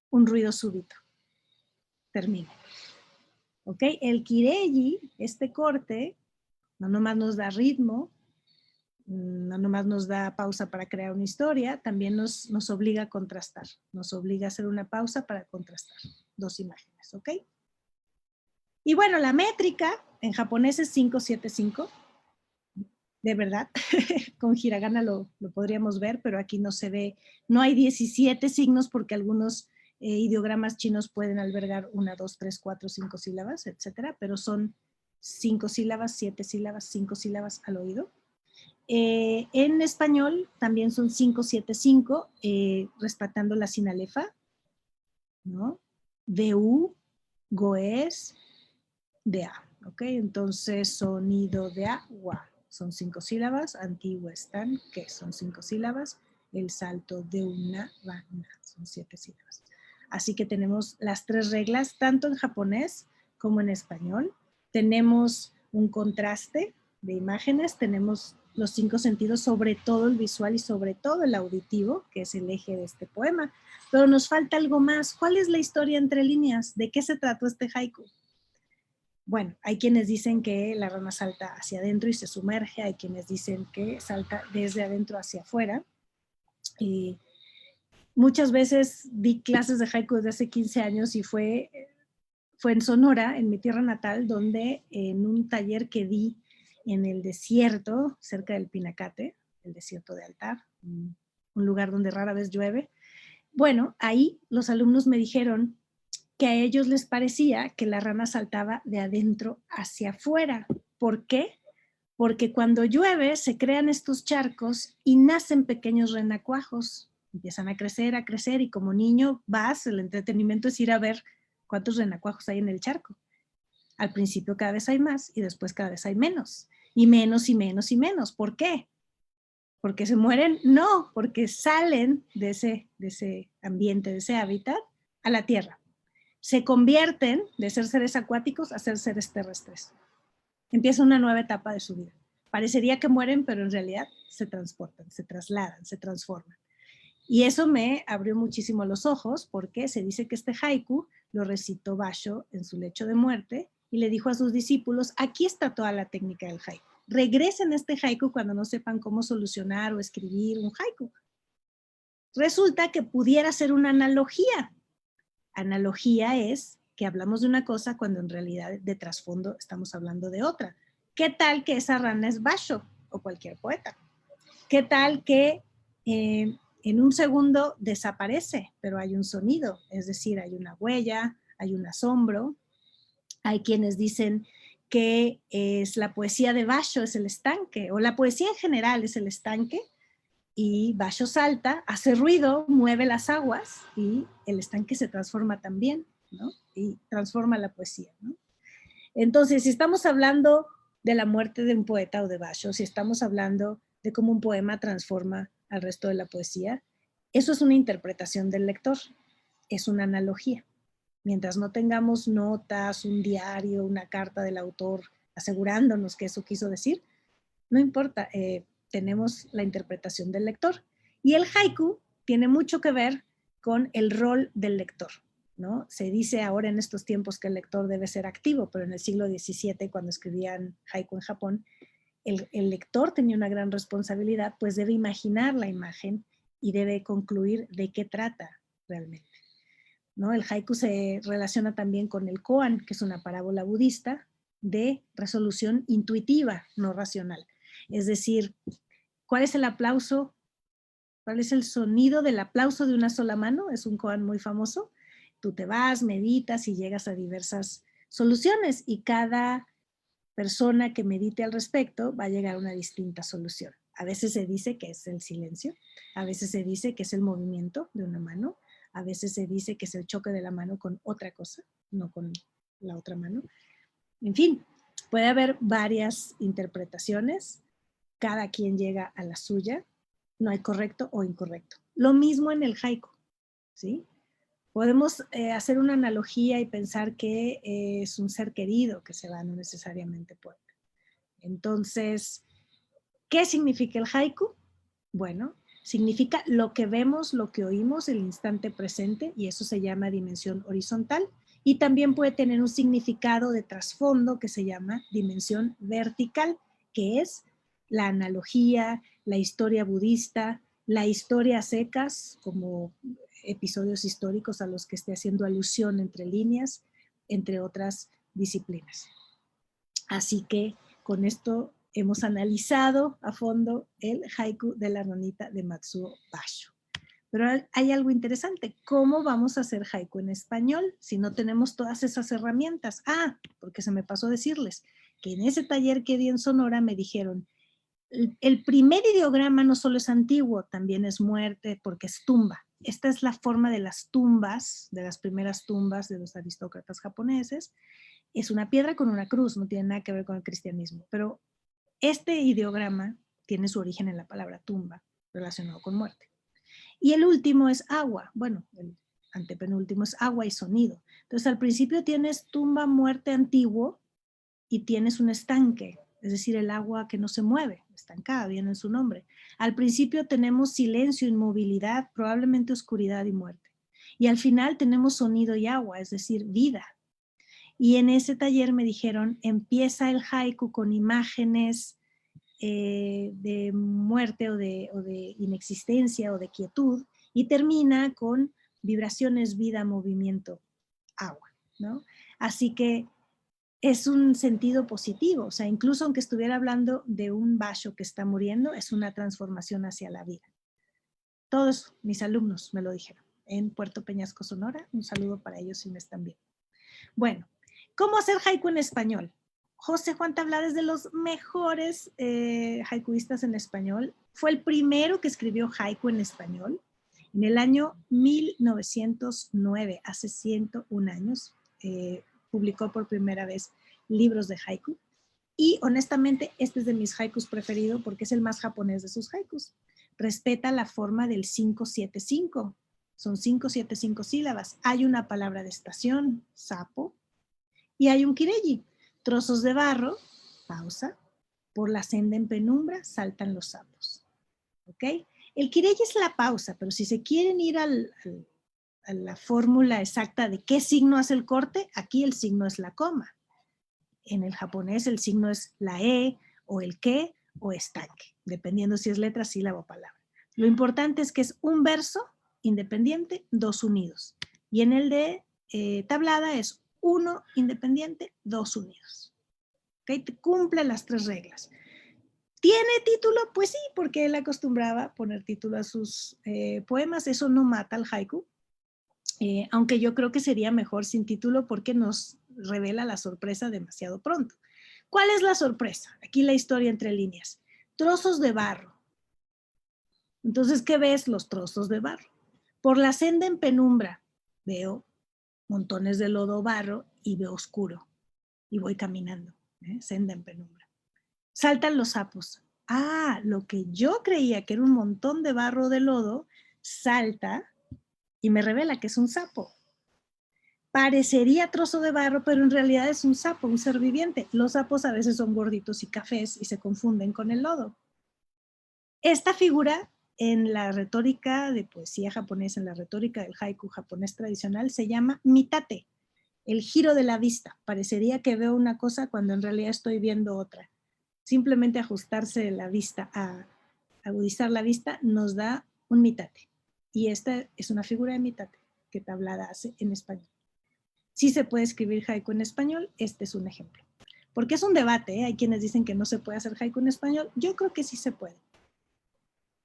S2: un ruido súbito. Termina. ¿Ok? El kireji, este corte, no nomás nos da ritmo, no nomás nos da pausa para crear una historia, también nos obliga a contrastar, nos obliga a hacer una pausa para contrastar dos imágenes, ¿ok? Y bueno, la métrica en japonés es 575, de verdad, con hiragana lo podríamos ver, pero aquí no se ve, no hay 17 signos porque algunos ideogramas chinos pueden albergar 1, 2, 3, 4, 5 sílabas, etcétera, pero son 5 sílabas, 7 sílabas, 5 sílabas al oído. En español también son 575, respetando la sinalefa, ¿no? DU, GOES, DA, ¿ok? Entonces, sonido de agua, son 5 sílabas, antiguo están, que son 5 sílabas, el salto de una rana, son 7 sílabas. Así que tenemos las 3 reglas, tanto en japonés como en español. Tenemos un contraste de imágenes, tenemos los 5 sentidos, sobre todo el visual y sobre todo el auditivo, que es el eje de este poema. Pero nos falta algo más. ¿Cuál es la historia entre líneas? ¿De qué se trató este haiku? Bueno, hay quienes dicen que la rana salta hacia adentro y se sumerge, hay quienes dicen que salta desde adentro hacia afuera. Y muchas veces di clases de haiku desde hace 15 años y fue en Sonora, en mi tierra natal, donde en un taller que di en el desierto, cerca del Pinacate, el desierto de Altar, un lugar donde rara vez llueve. Bueno, ahí los alumnos me dijeron que a ellos les parecía que la rana saltaba de adentro hacia afuera. ¿Por qué? Porque cuando llueve se crean estos charcos y nacen pequeños renacuajos. Empiezan a crecer y como niño vas, el entretenimiento es ir a ver cuántos renacuajos hay en el charco. Al principio cada vez hay más y después cada vez hay menos. Y menos y menos y menos. ¿Por qué? ¿Porque se mueren? No, porque salen de ese ambiente, de ese hábitat, a la tierra. Se convierten de ser seres acuáticos a ser seres terrestres. Empieza una nueva etapa de su vida. Parecería que mueren, pero en realidad se transportan, se trasladan, se transforman. Y eso me abrió muchísimo los ojos porque se dice que este haiku lo recitó Basho en su lecho de muerte y le dijo a sus discípulos, aquí está toda la técnica del haiku. Regresen a este haiku cuando no sepan cómo solucionar o escribir un haiku. Resulta que pudiera ser una analogía. Analogía es que hablamos de una cosa cuando en realidad de trasfondo estamos hablando de otra. ¿Qué tal que esa rana es Basho o cualquier poeta? ¿Qué tal que en un segundo desaparece, pero hay un sonido? Es decir, hay una huella, hay un asombro. Hay quienes dicen que es la poesía de Basho, es el estanque, o la poesía en general es el estanque, y Basho salta, hace ruido, mueve las aguas y el estanque se transforma también, ¿no? Y transforma la poesía, ¿no? Entonces, si estamos hablando de la muerte de un poeta o de Basho, si estamos hablando de cómo un poema transforma al resto de la poesía, eso es una interpretación del lector, es una analogía. Mientras no tengamos notas, un diario, una carta del autor asegurándonos que eso quiso decir, no importa, tenemos la interpretación del lector. Y el haiku tiene mucho que ver con el rol del lector, ¿no? Se dice ahora en estos tiempos que el lector debe ser activo, pero en el siglo XVII, cuando escribían haiku en Japón, el lector tenía una gran responsabilidad, pues debe imaginar la imagen y debe concluir de qué trata realmente, ¿no? El haiku se relaciona también con el koan, que es una parábola budista de resolución intuitiva, no racional. Es decir, ¿cuál es el aplauso? ¿Cuál es el sonido del aplauso de una sola mano? Es un koan muy famoso. Tú te vas, meditas y llegas a diversas soluciones y cada persona que medite al respecto va a llegar a una distinta solución. A veces se dice que es el silencio, a veces se dice que es el movimiento de una mano, a veces se dice que es el choque de la mano con otra cosa, no con la otra mano. En fin, puede haber varias interpretaciones, cada quien llega a la suya, no hay correcto o incorrecto. Lo mismo en el haiku, ¿sí? Podemos hacer una analogía y pensar que es un ser querido que se va, no necesariamente poeta. Entonces, ¿qué significa el haiku? Bueno, significa lo que vemos, lo que oímos, el instante presente, y eso se llama dimensión horizontal. Y también puede tener un significado de trasfondo que se llama dimensión vertical, que es la analogía, la historia budista, la historia a secas, como episodios históricos a los que esté haciendo alusión entre líneas, entre otras disciplinas. Así que con esto hemos analizado a fondo el haiku de la ranita de Matsuo Basho. Pero hay algo interesante, ¿cómo vamos a hacer haiku en español si no tenemos todas esas herramientas? Ah, porque se me pasó decirles que en ese taller que di en Sonora me dijeron, el primer ideograma no solo es antiguo, también es muerte porque es tumba. Esta es la forma de las tumbas, de las primeras tumbas de los aristócratas japoneses. Es una piedra con una cruz, no tiene nada que ver con el cristianismo, pero este ideograma tiene su origen en la palabra tumba, relacionado con muerte. Y el último es agua, bueno, el antepenúltimo es agua y sonido. Entonces al principio tienes tumba, muerte, antiguo y tienes un estanque, es decir, el agua que no se mueve, estancada, viene en su nombre. Al principio tenemos silencio, inmovilidad, probablemente oscuridad y muerte. Y al final tenemos sonido y agua, es decir, vida. Y en ese taller me dijeron, empieza el haiku con imágenes de muerte o de inexistencia o de quietud y termina con vibraciones, vida, movimiento, agua, ¿no? Así que es un sentido positivo, o sea, incluso aunque estuviera hablando de un basho que está muriendo, es una transformación hacia la vida. Todos mis alumnos me lo dijeron en Puerto Peñasco, Sonora. Un saludo para ellos si me están viendo. Bueno, ¿cómo hacer haiku en español? José Juan Tablada es de los mejores haikuistas en español. Fue el primero que escribió haiku en español. En el año 1909, hace 101 años, publicó por primera vez libros de haiku. Y honestamente, este es de mis haikus preferidos porque es el más japonés de sus haikus. Respeta la forma del 5-7-5. Son 5-7-5 sílabas. Hay una palabra de estación, sapo, y hay un kireji, trozos de barro, pausa, por la senda en penumbra saltan los sapos. ¿Ok? El kireji es la pausa, pero si se quieren ir a la fórmula exacta de qué signo hace el corte, aquí el signo es la coma. En el japonés el signo es la e, o el que, o estanque, dependiendo si es letra, sílaba o palabra. Lo importante es que es un verso independiente, dos unidos. Y en el de Tablada es uno independiente, dos unidos. ¿Okay? Cumple las tres reglas. ¿Tiene título? Pues sí, porque él acostumbraba a poner título a sus poemas. Eso no mata al haiku. Aunque yo creo que sería mejor sin título porque nos revela la sorpresa demasiado pronto. ¿Cuál es la sorpresa? Aquí la historia entre líneas. Trozos de barro. Entonces, ¿qué ves? Los trozos de barro. Por la senda en penumbra veo montones de lodo barro y veo oscuro. Y voy caminando, senda en penumbra. Saltan los sapos. Ah, lo que yo creía que era un montón de barro de lodo, salta y me revela que es un sapo. Parecería trozo de barro, pero en realidad es un sapo, un ser viviente. Los sapos a veces son gorditos y cafés y se confunden con el lodo. Esta figura en la retórica de poesía japonesa, en la retórica del haiku japonés tradicional, se llama mitate, el giro de la vista. Parecería que veo una cosa cuando en realidad estoy viendo otra. Simplemente ajustarse la vista, a agudizar la vista, nos da un mitate. Y esta es una figura de mitate que Tablada hace en español. Sí se puede escribir haiku en español, este es un ejemplo. Porque es un debate, ¿eh? Hay quienes dicen que no se puede hacer haiku en español, yo creo que sí se puede.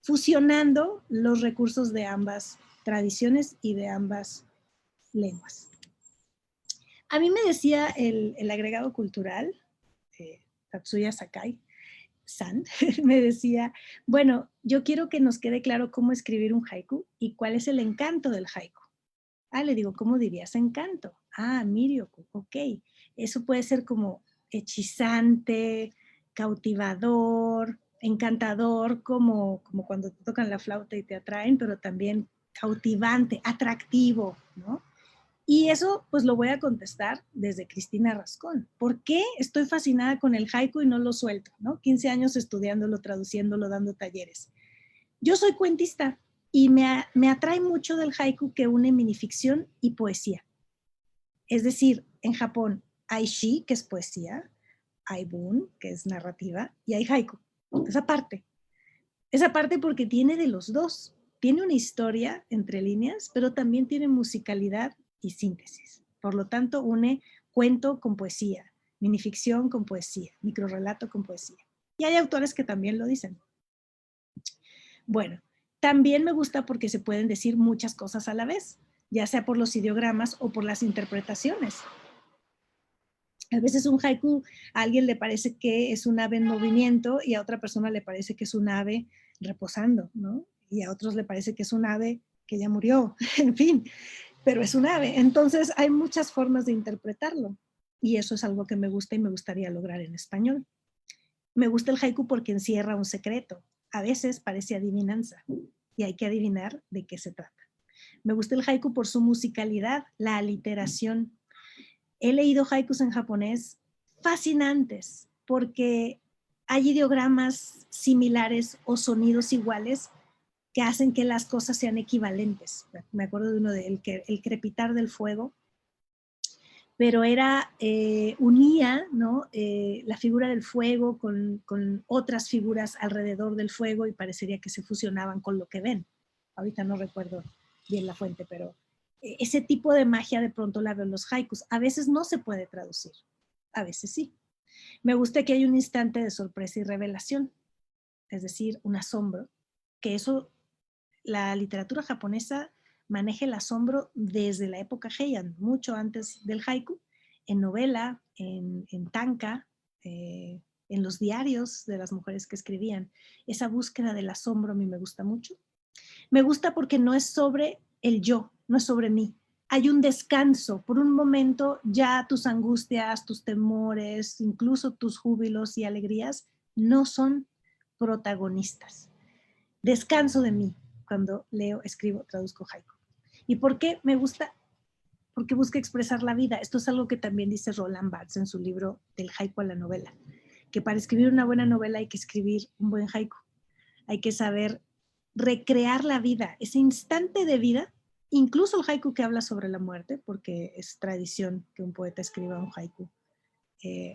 S2: Fusionando los recursos de ambas tradiciones y de ambas lenguas. A mí me decía el agregado cultural, Tatsuya Sakai-san, me decía, bueno, yo quiero que nos quede claro cómo escribir un haiku y cuál es el encanto del haiku. Le digo, ¿cómo dirías encanto? Miryoku, ok. Eso puede ser como hechizante, cautivador, encantador, como cuando te tocan la flauta y te atraen, pero también cautivante, atractivo, ¿no? Y eso pues lo voy a contestar desde Cristina Rascón. ¿Por qué estoy fascinada con el haiku y no lo suelto? ¿No? 15 años estudiándolo, traduciéndolo, dando talleres. Yo soy cuentista y me atrae mucho del haiku que une minificción y poesía. Es decir, en Japón hay shi, que es poesía, hay bun, que es narrativa, y hay haiku. Esa parte porque tiene de los dos. Tiene una historia entre líneas, pero también tiene musicalidad y síntesis. Por lo tanto, une cuento con poesía, minificción con poesía, microrrelato con poesía. Y hay autores que también lo dicen. Bueno, también me gusta porque se pueden decir muchas cosas a la vez, ya sea por los ideogramas o por las interpretaciones. A veces un haiku a alguien le parece que es un ave en movimiento y a otra persona le parece que es un ave reposando, ¿no? Y a otros le parece que es un ave que ya murió, en fin, pero es un ave. Entonces hay muchas formas de interpretarlo y eso es algo que me gusta y me gustaría lograr en español. Me gusta el haiku porque encierra un secreto. A veces parece adivinanza y hay que adivinar de qué se trata. Me gusta el haiku por su musicalidad, la aliteración. He leído haikus en japonés fascinantes porque hay ideogramas similares o sonidos iguales que hacen que las cosas sean equivalentes. Me acuerdo de uno de el crepitar del fuego, pero unía, ¿no? La figura del fuego con otras figuras alrededor del fuego y parecería que se fusionaban con lo que ven. Ahorita no recuerdo bien la fuente, pero ese tipo de magia de pronto la veo en los haikus. A veces no se puede traducir, a veces sí. Me gusta que hay un instante de sorpresa y revelación, es decir, un asombro, que eso, la literatura japonesa maneja el asombro desde la época Heian, mucho antes del haiku, en novela, en tanka, en los diarios de las mujeres que escribían. Esa búsqueda del asombro a mí me gusta mucho. Me gusta porque no es sobre el yo, no es sobre mí. Hay un descanso. Por un momento ya tus angustias, tus temores, incluso tus júbilos y alegrías no son protagonistas. Descanso de mí cuando leo, escribo, traduzco haiku. ¿Y por qué me gusta? Porque busca expresar la vida. Esto es algo que también dice Roland Barthes en su libro Del haiku a la novela, que para escribir una buena novela hay que escribir un buen haiku. Hay que saber recrear la vida, ese instante de vida, incluso el haiku que habla sobre la muerte, porque es tradición que un poeta escriba un haiku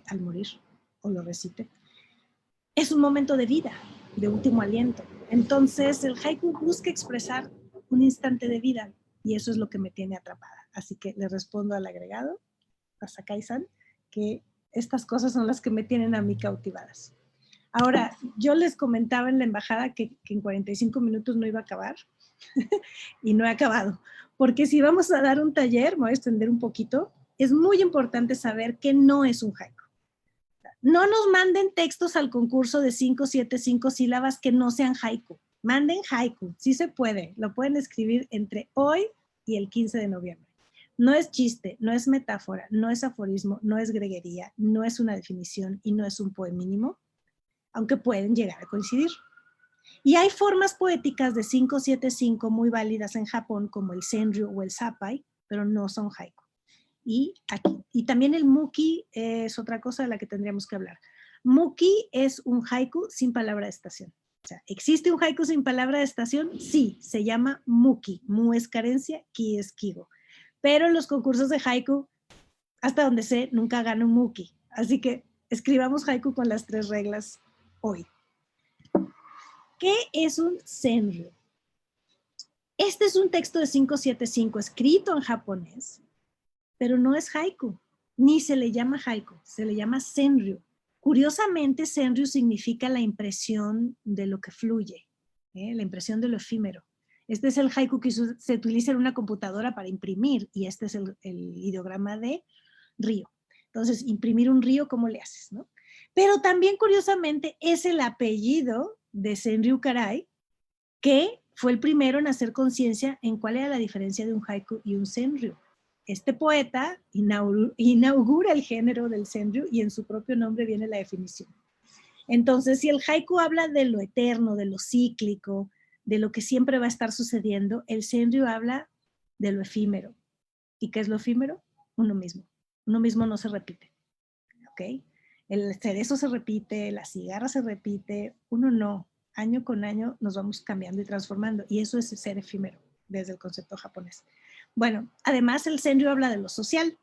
S2: al morir o lo recite. Es un momento de vida, de último aliento. Entonces el haiku busca expresar un instante de vida y eso es lo que me tiene atrapada. Así que le respondo al agregado, a Sakai-san, que estas cosas son las que me tienen a mí cautivadas. Ahora, yo les comentaba en la embajada que en 45 minutos no iba a acabar y no he acabado, porque si vamos a dar un taller, me voy a extender un poquito, es muy importante saber que no es un haiku. No nos manden textos al concurso de 5, 7, 5 sílabas que no sean haiku. Manden haiku, sí se puede. Lo pueden escribir entre hoy y el 15 de noviembre. No es chiste, no es metáfora, no es aforismo, no es greguería, no es una definición y no es un poemínimo, aunque pueden llegar a coincidir. Y hay formas poéticas de 5, 7, 5 muy válidas en Japón, como el senryu o el sapai, pero no son haiku. y aquí. Y también el muki es otra cosa de la que tendríamos que hablar. Muki es un haiku sin palabra de estación. O sea, ¿existe un haiku sin palabra de estación? Sí, se llama muki. Mu es carencia, ki es kigo. Pero en los concursos de haiku, hasta donde sé, nunca gana un muki. Así que escribamos haiku con las 3 reglas hoy. ¿Qué es un senryu? Este es un texto de 575 escrito en japonés, pero no es haiku, ni se le llama haiku, se le llama senryu. Curiosamente, senryu significa la impresión de lo que fluye, la impresión de lo efímero. Este es el haiku que se utiliza en una computadora para imprimir, y este es el ideograma de río. Entonces, imprimir un río, ¿cómo le haces, no? Pero también, curiosamente, es el apellido de Senryu Karai, que fue el primero en hacer conciencia en cuál era la diferencia de un haiku y un senryu. Este poeta inaugura el género del senryu y en su propio nombre viene la definición. Entonces, si el haiku habla de lo eterno, de lo cíclico, de lo que siempre va a estar sucediendo, el senryu habla de lo efímero. ¿Y qué es lo efímero? Uno mismo. Uno mismo no se repite. ¿Ok? El cerezo se repite, la cigarra se repite, uno no. Año con año nos vamos cambiando y transformando, y eso es ser efímero desde el concepto japonés. Bueno, además el senryu habla de lo social.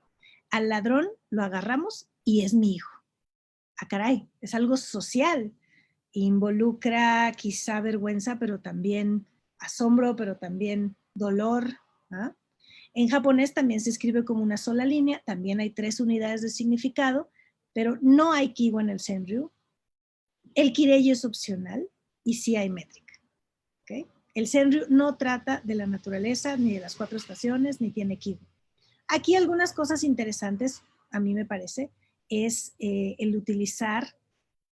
S2: Al ladrón lo agarramos y es mi hijo. Ah, caray, es algo social. Involucra quizá vergüenza, pero también asombro, pero también dolor. ¿Ah? En japonés también se escribe como una sola línea, también hay 3 unidades de significado, pero no hay kigo en el senryu. El kirei es opcional y sí hay métrica. ¿Okay? El senryu no trata de la naturaleza, ni de las 4 estaciones, ni tiene kigo. Aquí algunas cosas interesantes, a mí me parece, es el utilizar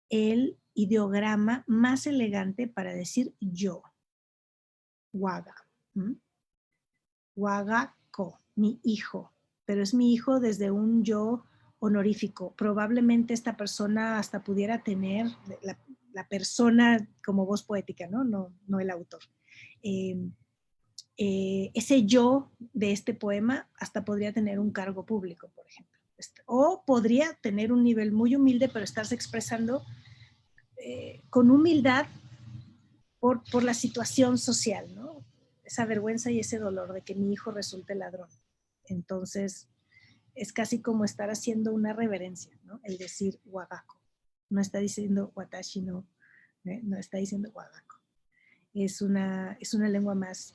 S2: el ideograma más elegante para decir yo. Waga. Wagako, mi hijo. Pero es mi hijo desde un yo honorífico. Probablemente esta persona hasta pudiera tener la persona como voz poética, ¿no? No el autor. Ese yo de este poema hasta podría tener un cargo público, por ejemplo. O podría tener un nivel muy humilde, pero estarse expresando con humildad por la situación social, ¿no? Esa vergüenza y ese dolor de que mi hijo resulte ladrón. Entonces, es casi como estar haciendo una reverencia, ¿no? El decir wagako. No está diciendo watashi no, no está diciendo wagako. Es una lengua más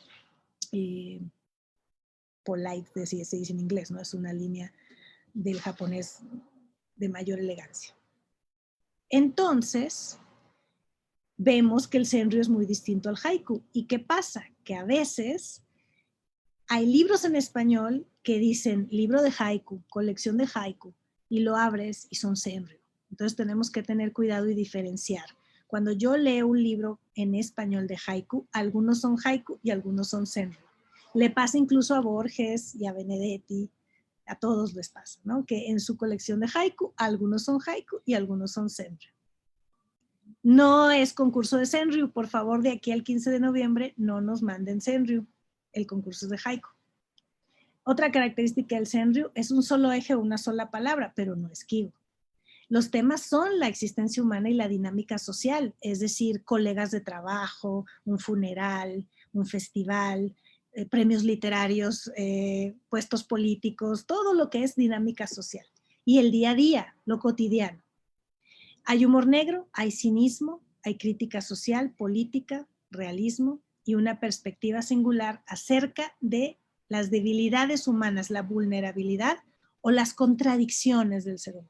S2: polite, se dice en inglés, ¿no? Es una línea del japonés de mayor elegancia. Entonces, vemos que el senryu es muy distinto al haiku. ¿Y qué pasa? Que a veces hay libros en español que dicen libro de haiku, colección de haiku, y lo abres y son senryu. Entonces tenemos que tener cuidado y diferenciar. Cuando yo leo un libro en español de haiku, algunos son haiku y algunos son senryu. Le pasa incluso a Borges y a Benedetti, a todos les pasa, ¿no? Que en su colección de haiku, algunos son haiku y algunos son senryu. No es concurso de senryu, por favor, de aquí al 15 de noviembre no nos manden senryu, el concurso de haiku. Otra característica del senryu es un solo eje o una sola palabra, pero no es kigo. Los temas son la existencia humana y la dinámica social, es decir, colegas de trabajo, un funeral, un festival, premios literarios, puestos políticos, todo lo que es dinámica social. Y el día a día, lo cotidiano. Hay humor negro, hay cinismo, hay crítica social, política, realismo y una perspectiva singular acerca de las debilidades humanas, la vulnerabilidad o las contradicciones del ser humano.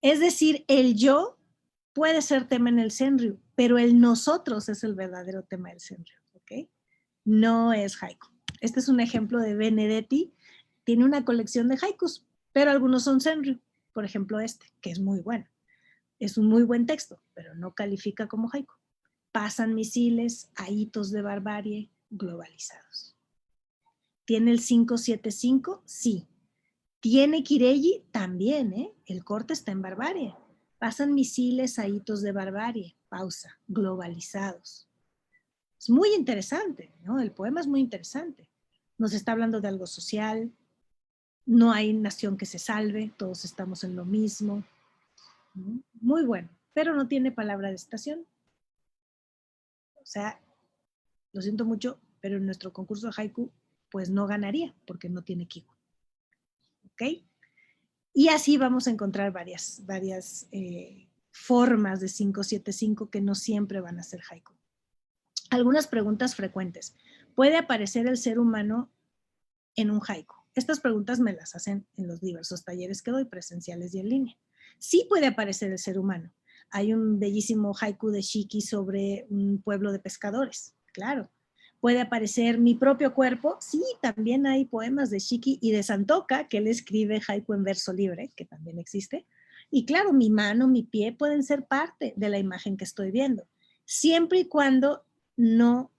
S2: Es decir, el yo puede ser tema en el senryu, pero el nosotros es el verdadero tema del senryu, ¿ok? No es haiku. Este es un ejemplo de Benedetti. Tiene una colección de haikus, pero algunos son senryu. Por ejemplo, este, que es muy bueno. Es un muy buen texto, pero no califica como haiku. Pasan misiles a hitos de barbarie globalizados. ¿Tiene el 575? Sí. ¿Tiene Kireji? También, ¿eh? El corte está en barbarie. Pasan misiles a hitos de barbarie. Pausa. Globalizados. Es muy interesante, ¿no? El poema es muy interesante. Nos está hablando de algo social, No hay nación que se salve, todos estamos en lo mismo. Muy bueno, pero no tiene palabra de estación. O sea, lo siento mucho, pero en nuestro concurso de haiku, pues no ganaría porque no tiene kigo. ¿Ok? Y así vamos a encontrar varias formas de 575 que no siempre van a ser haiku. Algunas preguntas frecuentes. ¿Puede aparecer el ser humano en un haiku? Estas preguntas me las hacen en los diversos talleres que doy, presenciales y en línea. Sí puede aparecer el ser humano. Hay un bellísimo haiku de Shiki sobre un pueblo de pescadores, claro. ¿Puede aparecer mi propio cuerpo? Sí, también hay poemas de Shiki y de Santoka, que él escribe haiku en verso libre, que también existe. Y claro, mi mano, mi pie pueden ser parte de la imagen que estoy viendo, siempre y cuando no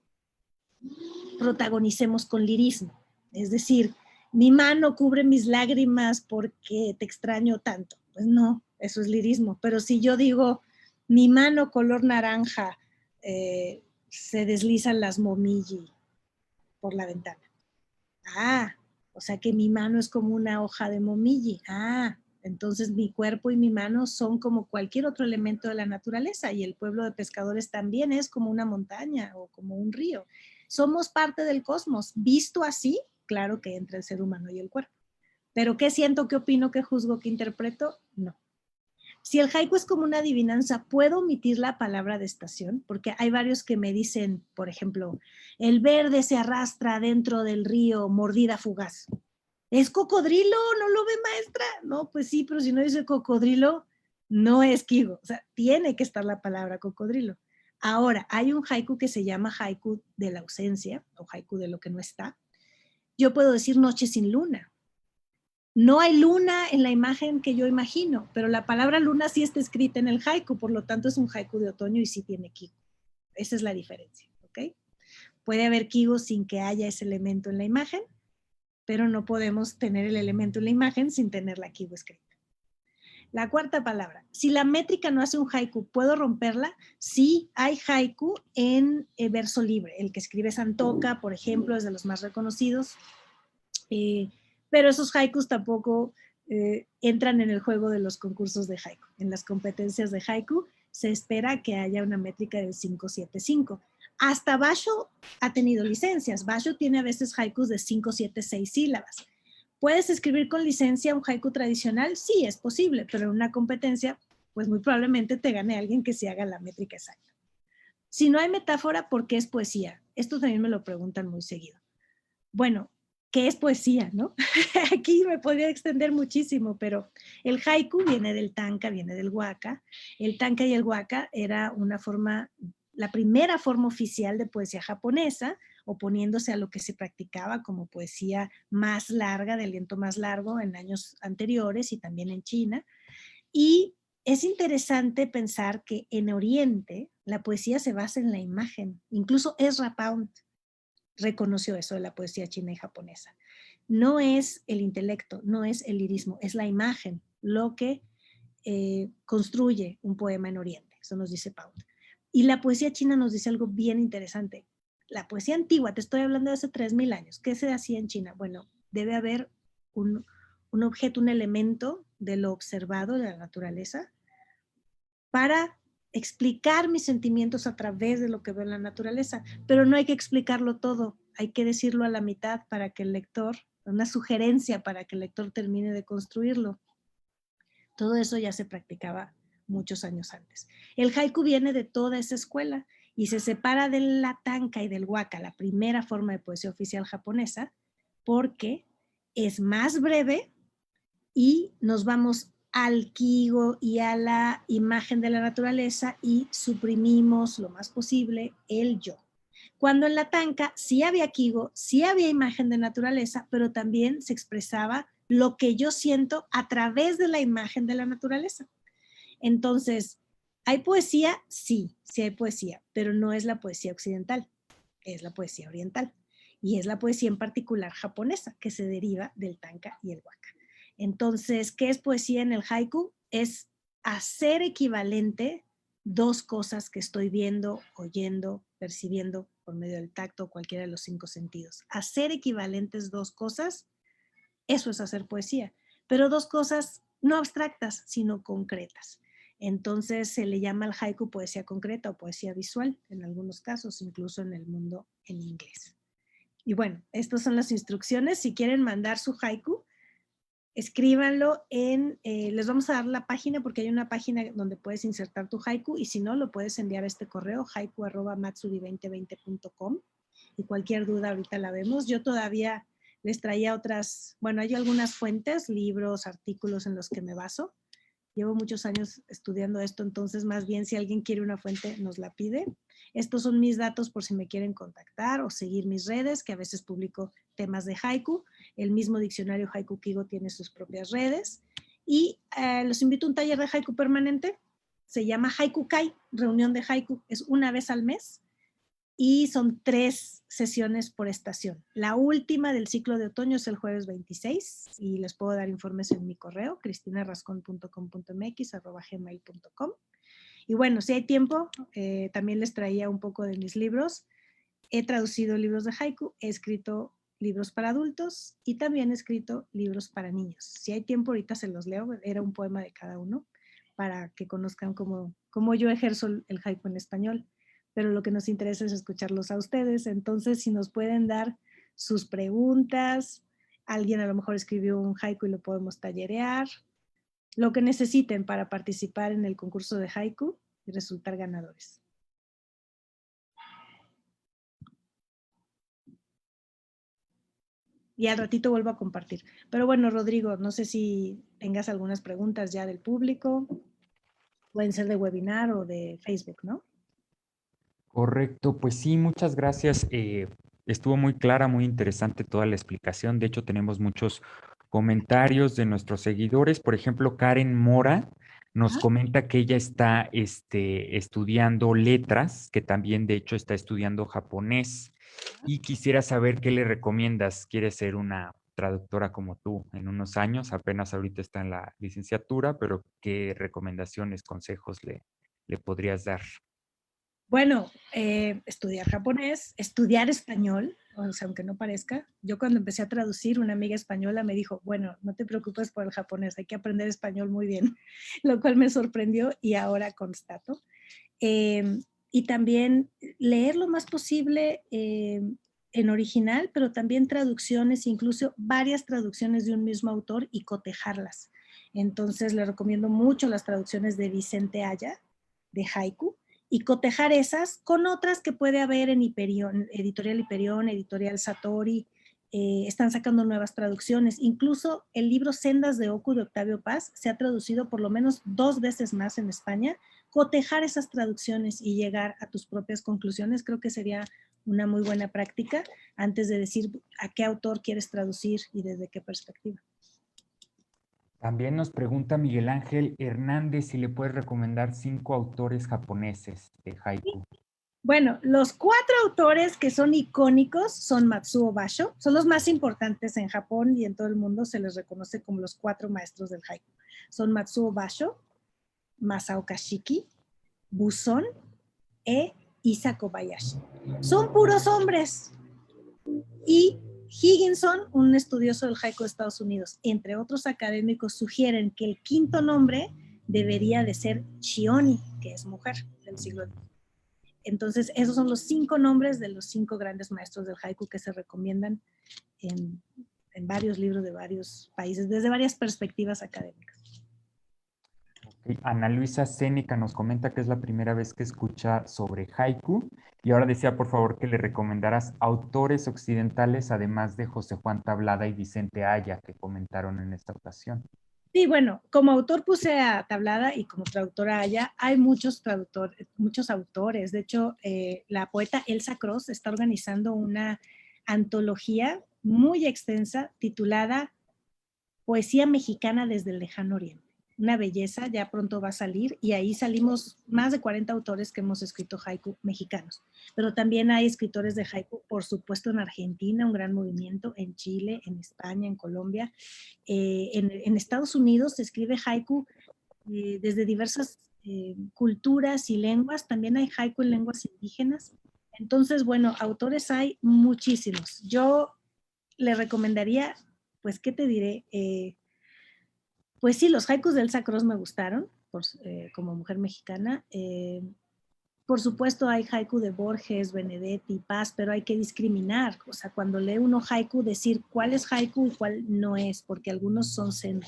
S2: protagonicemos con lirismo. Es decir, mi mano cubre mis lágrimas porque te extraño tanto. Pues no, eso es lirismo. Pero si yo digo, mi mano color naranja se deslizan las momiji por la ventana. Ah, o sea que mi mano es como una hoja de momiji. Ah, entonces mi cuerpo y mi mano son como cualquier otro elemento de la naturaleza y el pueblo de pescadores también es como una montaña o como un río. Somos parte del cosmos. Visto así, claro que entra el ser humano y el cuerpo. Pero ¿qué siento, qué opino, qué juzgo, qué interpreto? No. Si el haiku es como una adivinanza, ¿puedo omitir la palabra de estación? Porque hay varios que me dicen, por ejemplo, el verde se arrastra dentro del río, mordida fugaz. ¿Es cocodrilo? ¿No lo ve, maestra? No, pues sí, pero si no dice cocodrilo, no es kigo. O sea, tiene que estar la palabra cocodrilo. Ahora, hay un haiku que se llama haiku de la ausencia o haiku de lo que no está. Yo puedo decir noche sin luna. No hay luna en la imagen que yo imagino, pero la palabra luna sí está escrita en el haiku, por lo tanto es un haiku de otoño y sí tiene kigo. Esa es la diferencia, ¿ok? Puede haber kigo sin que haya ese elemento en la imagen, pero no podemos tener el elemento en la imagen sin tener la kigo escrita. La cuarta palabra, si la métrica no hace un haiku, ¿puedo romperla? Sí, hay haiku en verso libre. El que escribe Santoka, por ejemplo, es de los más reconocidos. Pero esos haikus tampoco entran en el juego de los concursos de haiku. En las competencias de haiku se espera que haya una métrica del 575. Hasta Basho ha tenido licencias. Basho tiene a veces haikus de 5, 7, 6 sílabas. ¿Puedes escribir con licencia un haiku tradicional? Sí, es posible, pero en una competencia, pues muy probablemente te gane alguien que se haga la métrica exacta. Si no hay metáfora, ¿por qué es poesía? Esto también me lo preguntan muy seguido. Bueno, ¿qué es poesía, no? Aquí me podría extender muchísimo, pero el haiku viene del tanka, viene del waka. El tanka y el waka era una forma, la primera forma oficial de poesía japonesa, oponiéndose a lo que se practicaba como poesía más larga, de aliento más largo en años anteriores y también en China. Y es interesante pensar que en Oriente la poesía se basa en la imagen. Incluso Ezra Pound reconoció eso de la poesía china y japonesa. No es el intelecto, no es el lirismo, es la imagen lo que construye un poema en Oriente. Eso nos dice Pound. Y la poesía china nos dice algo bien interesante. La poesía antigua, te estoy hablando de hace 3000 años. ¿Qué se hacía en China? Bueno, debe haber un objeto, un elemento de lo observado de la naturaleza para explicar mis sentimientos a través de lo que veo en la naturaleza, pero no hay que explicarlo todo, hay que decirlo a la mitad para que el lector, una sugerencia para que el lector termine de construirlo. Todo eso ya se practicaba muchos años antes. El haiku viene de toda esa escuela y se separa del tanka y del waka, la primera forma de poesía oficial japonesa, porque es más breve y nos vamos al kigo y a la imagen de la naturaleza y suprimimos lo más posible el yo. Cuando en la tanka sí había kigo, sí había imagen de naturaleza, pero también se expresaba lo que yo siento a través de la imagen de la naturaleza. Entonces, ¿hay poesía? Sí, sí hay poesía, pero no es la poesía occidental, es la poesía oriental. Y es la poesía en particular japonesa, que se deriva del tanka y el waka. Entonces, ¿qué es poesía en el haiku? Es hacer equivalente dos cosas que estoy viendo, oyendo, percibiendo por medio del tacto o cualquiera de los 5 sentidos. Hacer equivalentes dos cosas Eso es hacer poesía, pero dos cosas no abstractas, sino concretas. Entonces se le llama al haiku poesía concreta o poesía visual, en algunos casos, incluso en el mundo en inglés. Y bueno, estas son las instrucciones. Si quieren mandar su haiku, escríbanlo les vamos a dar la página porque hay una página donde puedes insertar tu haiku y si no, lo puedes enviar a este correo haiku@matsuri2020.com y cualquier duda ahorita la vemos. Yo todavía les traía otras, bueno, hay algunas fuentes, libros, artículos en los que me baso. Llevo muchos años estudiando esto, entonces más bien si alguien quiere una fuente nos la pide. Estos son mis datos por si me quieren contactar o seguir mis redes, que a veces publico temas de haiku. El mismo diccionario Haiku Kigo tiene sus propias redes. Y los invito a un taller de haiku permanente. Se llama Haiku Kai, reunión de haiku. Es una vez al mes y son 3 sesiones por estación. La última del ciclo de otoño es el jueves 26 y les puedo dar informes en mi correo, cristinarascon.com.mx@gmail.com. Y bueno, si hay tiempo, también les traía un poco de mis libros. He traducido libros de haiku, he escrito libros para adultos y también he escrito libros para niños. Si hay tiempo, ahorita se los leo, era un poema de cada uno para que conozcan cómo yo ejerzo el haiku en español. Pero lo que nos interesa es escucharlos a ustedes. Entonces, si nos pueden dar sus preguntas, alguien a lo mejor escribió un haiku y lo podemos tallerear, lo que necesiten para participar en el concurso de haiku y resultar ganadores. Y al ratito vuelvo a compartir. Pero bueno, Rodrigo, no sé si tengas algunas preguntas ya del público. Pueden ser de webinar o de Facebook, ¿no?
S1: Correcto, pues sí, muchas gracias. Estuvo muy clara, muy interesante toda la explicación. De hecho, tenemos muchos comentarios de nuestros seguidores. Por ejemplo, Karen Mora nos comenta que ella está estudiando letras, que también de hecho está estudiando japonés. Y quisiera saber qué le recomiendas. ¿Quiere ser una traductora como tú en unos años? Apenas ahorita está en la licenciatura, pero ¿qué recomendaciones, consejos le podrías dar?
S2: Bueno, estudiar japonés, estudiar español, o sea, aunque no parezca. Yo cuando empecé a traducir, una amiga española me dijo, bueno, no te preocupes por el japonés, hay que aprender español muy bien, lo cual me sorprendió y ahora constato. Y también leer lo más posible en original, pero también traducciones, incluso varias traducciones de un mismo autor y cotejarlas. Entonces, le recomiendo mucho las traducciones de Vicente Aya, de haiku, y cotejar esas con otras que puede haber en Hiperión, Editorial Hiperión, Editorial Satori, están sacando nuevas traducciones. Incluso el libro Sendas de Oku de Octavio Paz se ha traducido por lo menos 2 veces más en España. Cotejar esas traducciones y llegar a tus propias conclusiones creo que sería una muy buena práctica antes de decir a qué autor quieres traducir y desde qué perspectiva.
S1: También nos pregunta Miguel Ángel Hernández si le puedes recomendar 5 autores japoneses de haiku.
S2: Bueno, los 4 autores que son icónicos son Matsuo Basho, son los más importantes en Japón y en todo el mundo se les reconoce como los 4 maestros del haiku. Son Matsuo Basho, Masaoka Shiki, Buson e Isa Kobayashi. Son puros hombres. Y Higginson, un estudioso del haiku de Estados Unidos, entre otros académicos, sugieren que el 5º nombre debería de ser Chioni, que es mujer del siglo XX. Entonces, esos son los 5 nombres de los 5 grandes maestros del haiku que se recomiendan en varios libros de varios países, desde varias perspectivas académicas.
S1: Okay. Ana Luisa Sénica nos comenta que es la primera vez que escucha sobre haiku y ahora decía por favor que le recomendaras autores occidentales además de José Juan Tablada y Vicente Aya que comentaron en esta ocasión.
S2: Sí, bueno, como autor puse a Tablada y como traductora Aya, hay muchos autores. De hecho, la poeta Elsa Cross está organizando una antología muy extensa titulada Poesía Mexicana desde el Lejano Oriente. Una belleza, ya pronto va a salir y ahí salimos más de 40 autores que hemos escrito haiku mexicanos. Pero también hay escritores de haiku, por supuesto en Argentina, un gran movimiento, en Chile, en España, en Colombia. En Estados Unidos se escribe haiku desde diversas culturas y lenguas. También hay haiku en lenguas indígenas. Entonces, bueno, autores hay muchísimos. Yo le recomendaría pues, ¿qué te diré? Pues sí, los haikus de Elsa Cross me gustaron, como mujer mexicana. Por supuesto, hay haiku de Borges, Benedetti, Paz, pero hay que discriminar. O sea, cuando lee uno haiku, decir cuál es haiku y cuál no es, porque algunos son zen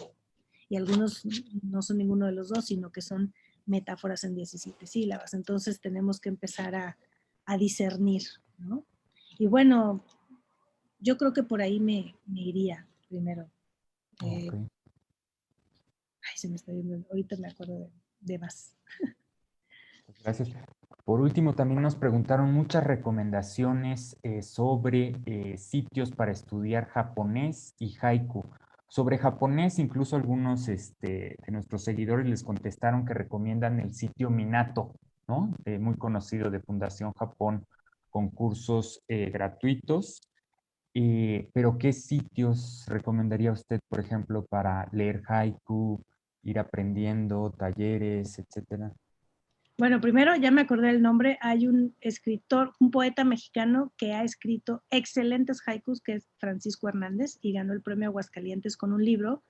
S2: y algunos no son ninguno de los dos, sino que son metáforas en 17 sílabas. Entonces tenemos que empezar a discernir, ¿no? Y bueno, yo creo que por ahí me iría primero.
S1: Ok.
S2: Ay, se me está viendo, ahorita me acuerdo de más.
S1: Gracias. Por último, también nos preguntaron muchas recomendaciones sobre sitios para estudiar japonés y haiku. Sobre japonés, incluso algunos de nuestros seguidores les contestaron que recomiendan el sitio Minato, ¿no? Muy conocido de Fundación Japón, con cursos gratuitos. Pero ¿qué sitios recomendaría usted, por ejemplo, para leer haiku, ir aprendiendo, talleres, etcétera?
S2: Bueno, primero ya me acordé del nombre. Hay un escritor, un poeta mexicano que ha escrito excelentes haikus, que es Francisco Hernández, y ganó el premio Aguascalientes con un libro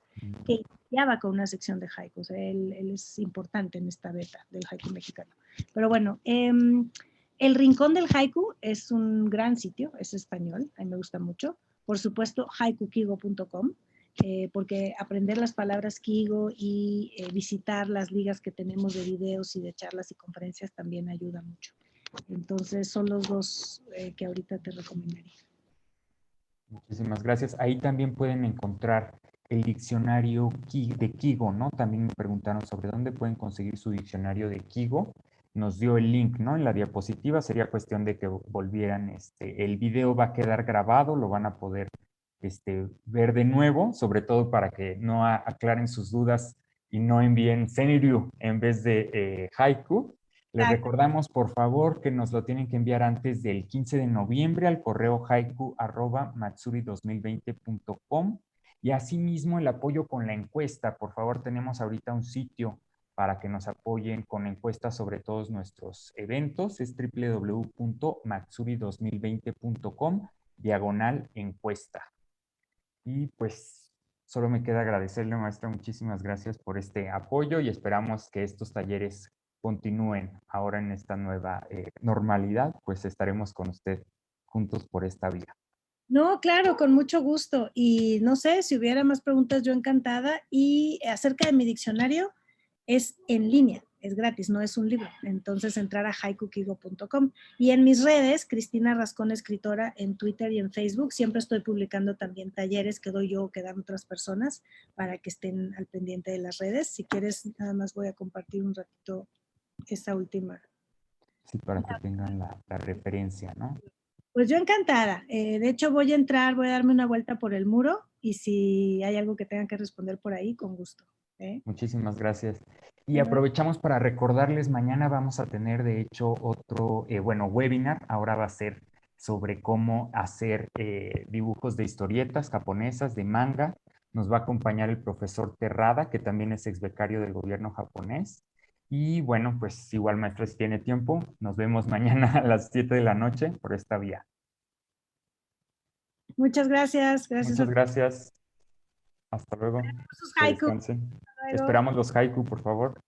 S2: que iniciaba con una sección de haikus. Él es importante en esta beta del haiku mexicano. Pero bueno, El Rincón del Haiku es un gran sitio, es español, a mí me gusta mucho. Por supuesto, haikukigo.com. Porque aprender las palabras Kigo y visitar las ligas que tenemos de videos y de charlas y conferencias también ayuda mucho. Entonces son los dos que ahorita te recomendaría.
S1: Muchísimas gracias. Ahí también pueden encontrar el diccionario de Kigo, ¿no? También me preguntaron sobre dónde pueden conseguir su diccionario de Kigo. Nos dio el link, ¿no? En la diapositiva sería cuestión de que volvieran, el video va a quedar grabado, lo van a poder ver de nuevo, sobre todo para que no aclaren sus dudas y no envíen Senryu en vez de haiku. Les recordamos, por favor, que nos lo tienen que enviar antes del 15 de noviembre al correo haiku@matsuri2020.com y asimismo el apoyo con la encuesta. Por favor, tenemos ahorita un sitio para que nos apoyen con encuestas sobre todos nuestros eventos. Es www.matsuri2020.com/encuesta. Y pues solo me queda agradecerle, maestra, muchísimas gracias por este apoyo y esperamos que estos talleres continúen ahora en esta nueva normalidad, pues estaremos con usted juntos por esta vía.
S2: No, claro, con mucho gusto. Y no sé, si hubiera más preguntas, yo encantada. Y acerca de mi diccionario, es en línea, es gratis, no es un libro. Entonces, entrar a haikukigo.com. Y en mis redes, Cristina Rascón Escritora, en Twitter y en Facebook, siempre estoy publicando también talleres que doy yo o que dan otras personas para que estén al pendiente de las redes. Si quieres, nada más voy a compartir un ratito esta última.
S1: Sí, para que tengan la referencia, ¿no?
S2: Pues yo encantada. De hecho, voy a entrar, voy a darme una vuelta por el muro y si hay algo que tengan que responder por ahí, con gusto.
S1: Muchísimas gracias. Y aprovechamos para recordarles, mañana vamos a tener de hecho otro, webinar. Ahora va a ser sobre cómo hacer dibujos de historietas japonesas, de manga. Nos va a acompañar el profesor Terrada, que también es ex becario del gobierno japonés. Y bueno, pues igual maestro, si tiene tiempo, nos vemos mañana a las 7 de la noche por esta vía.
S2: Muchas gracias. Gracias
S1: Muchas
S2: a
S1: gracias. Hasta luego.
S2: sus
S1: Que
S2: haiku.
S1: descansen.
S2: Hasta luego.
S1: Esperamos los haiku, por favor.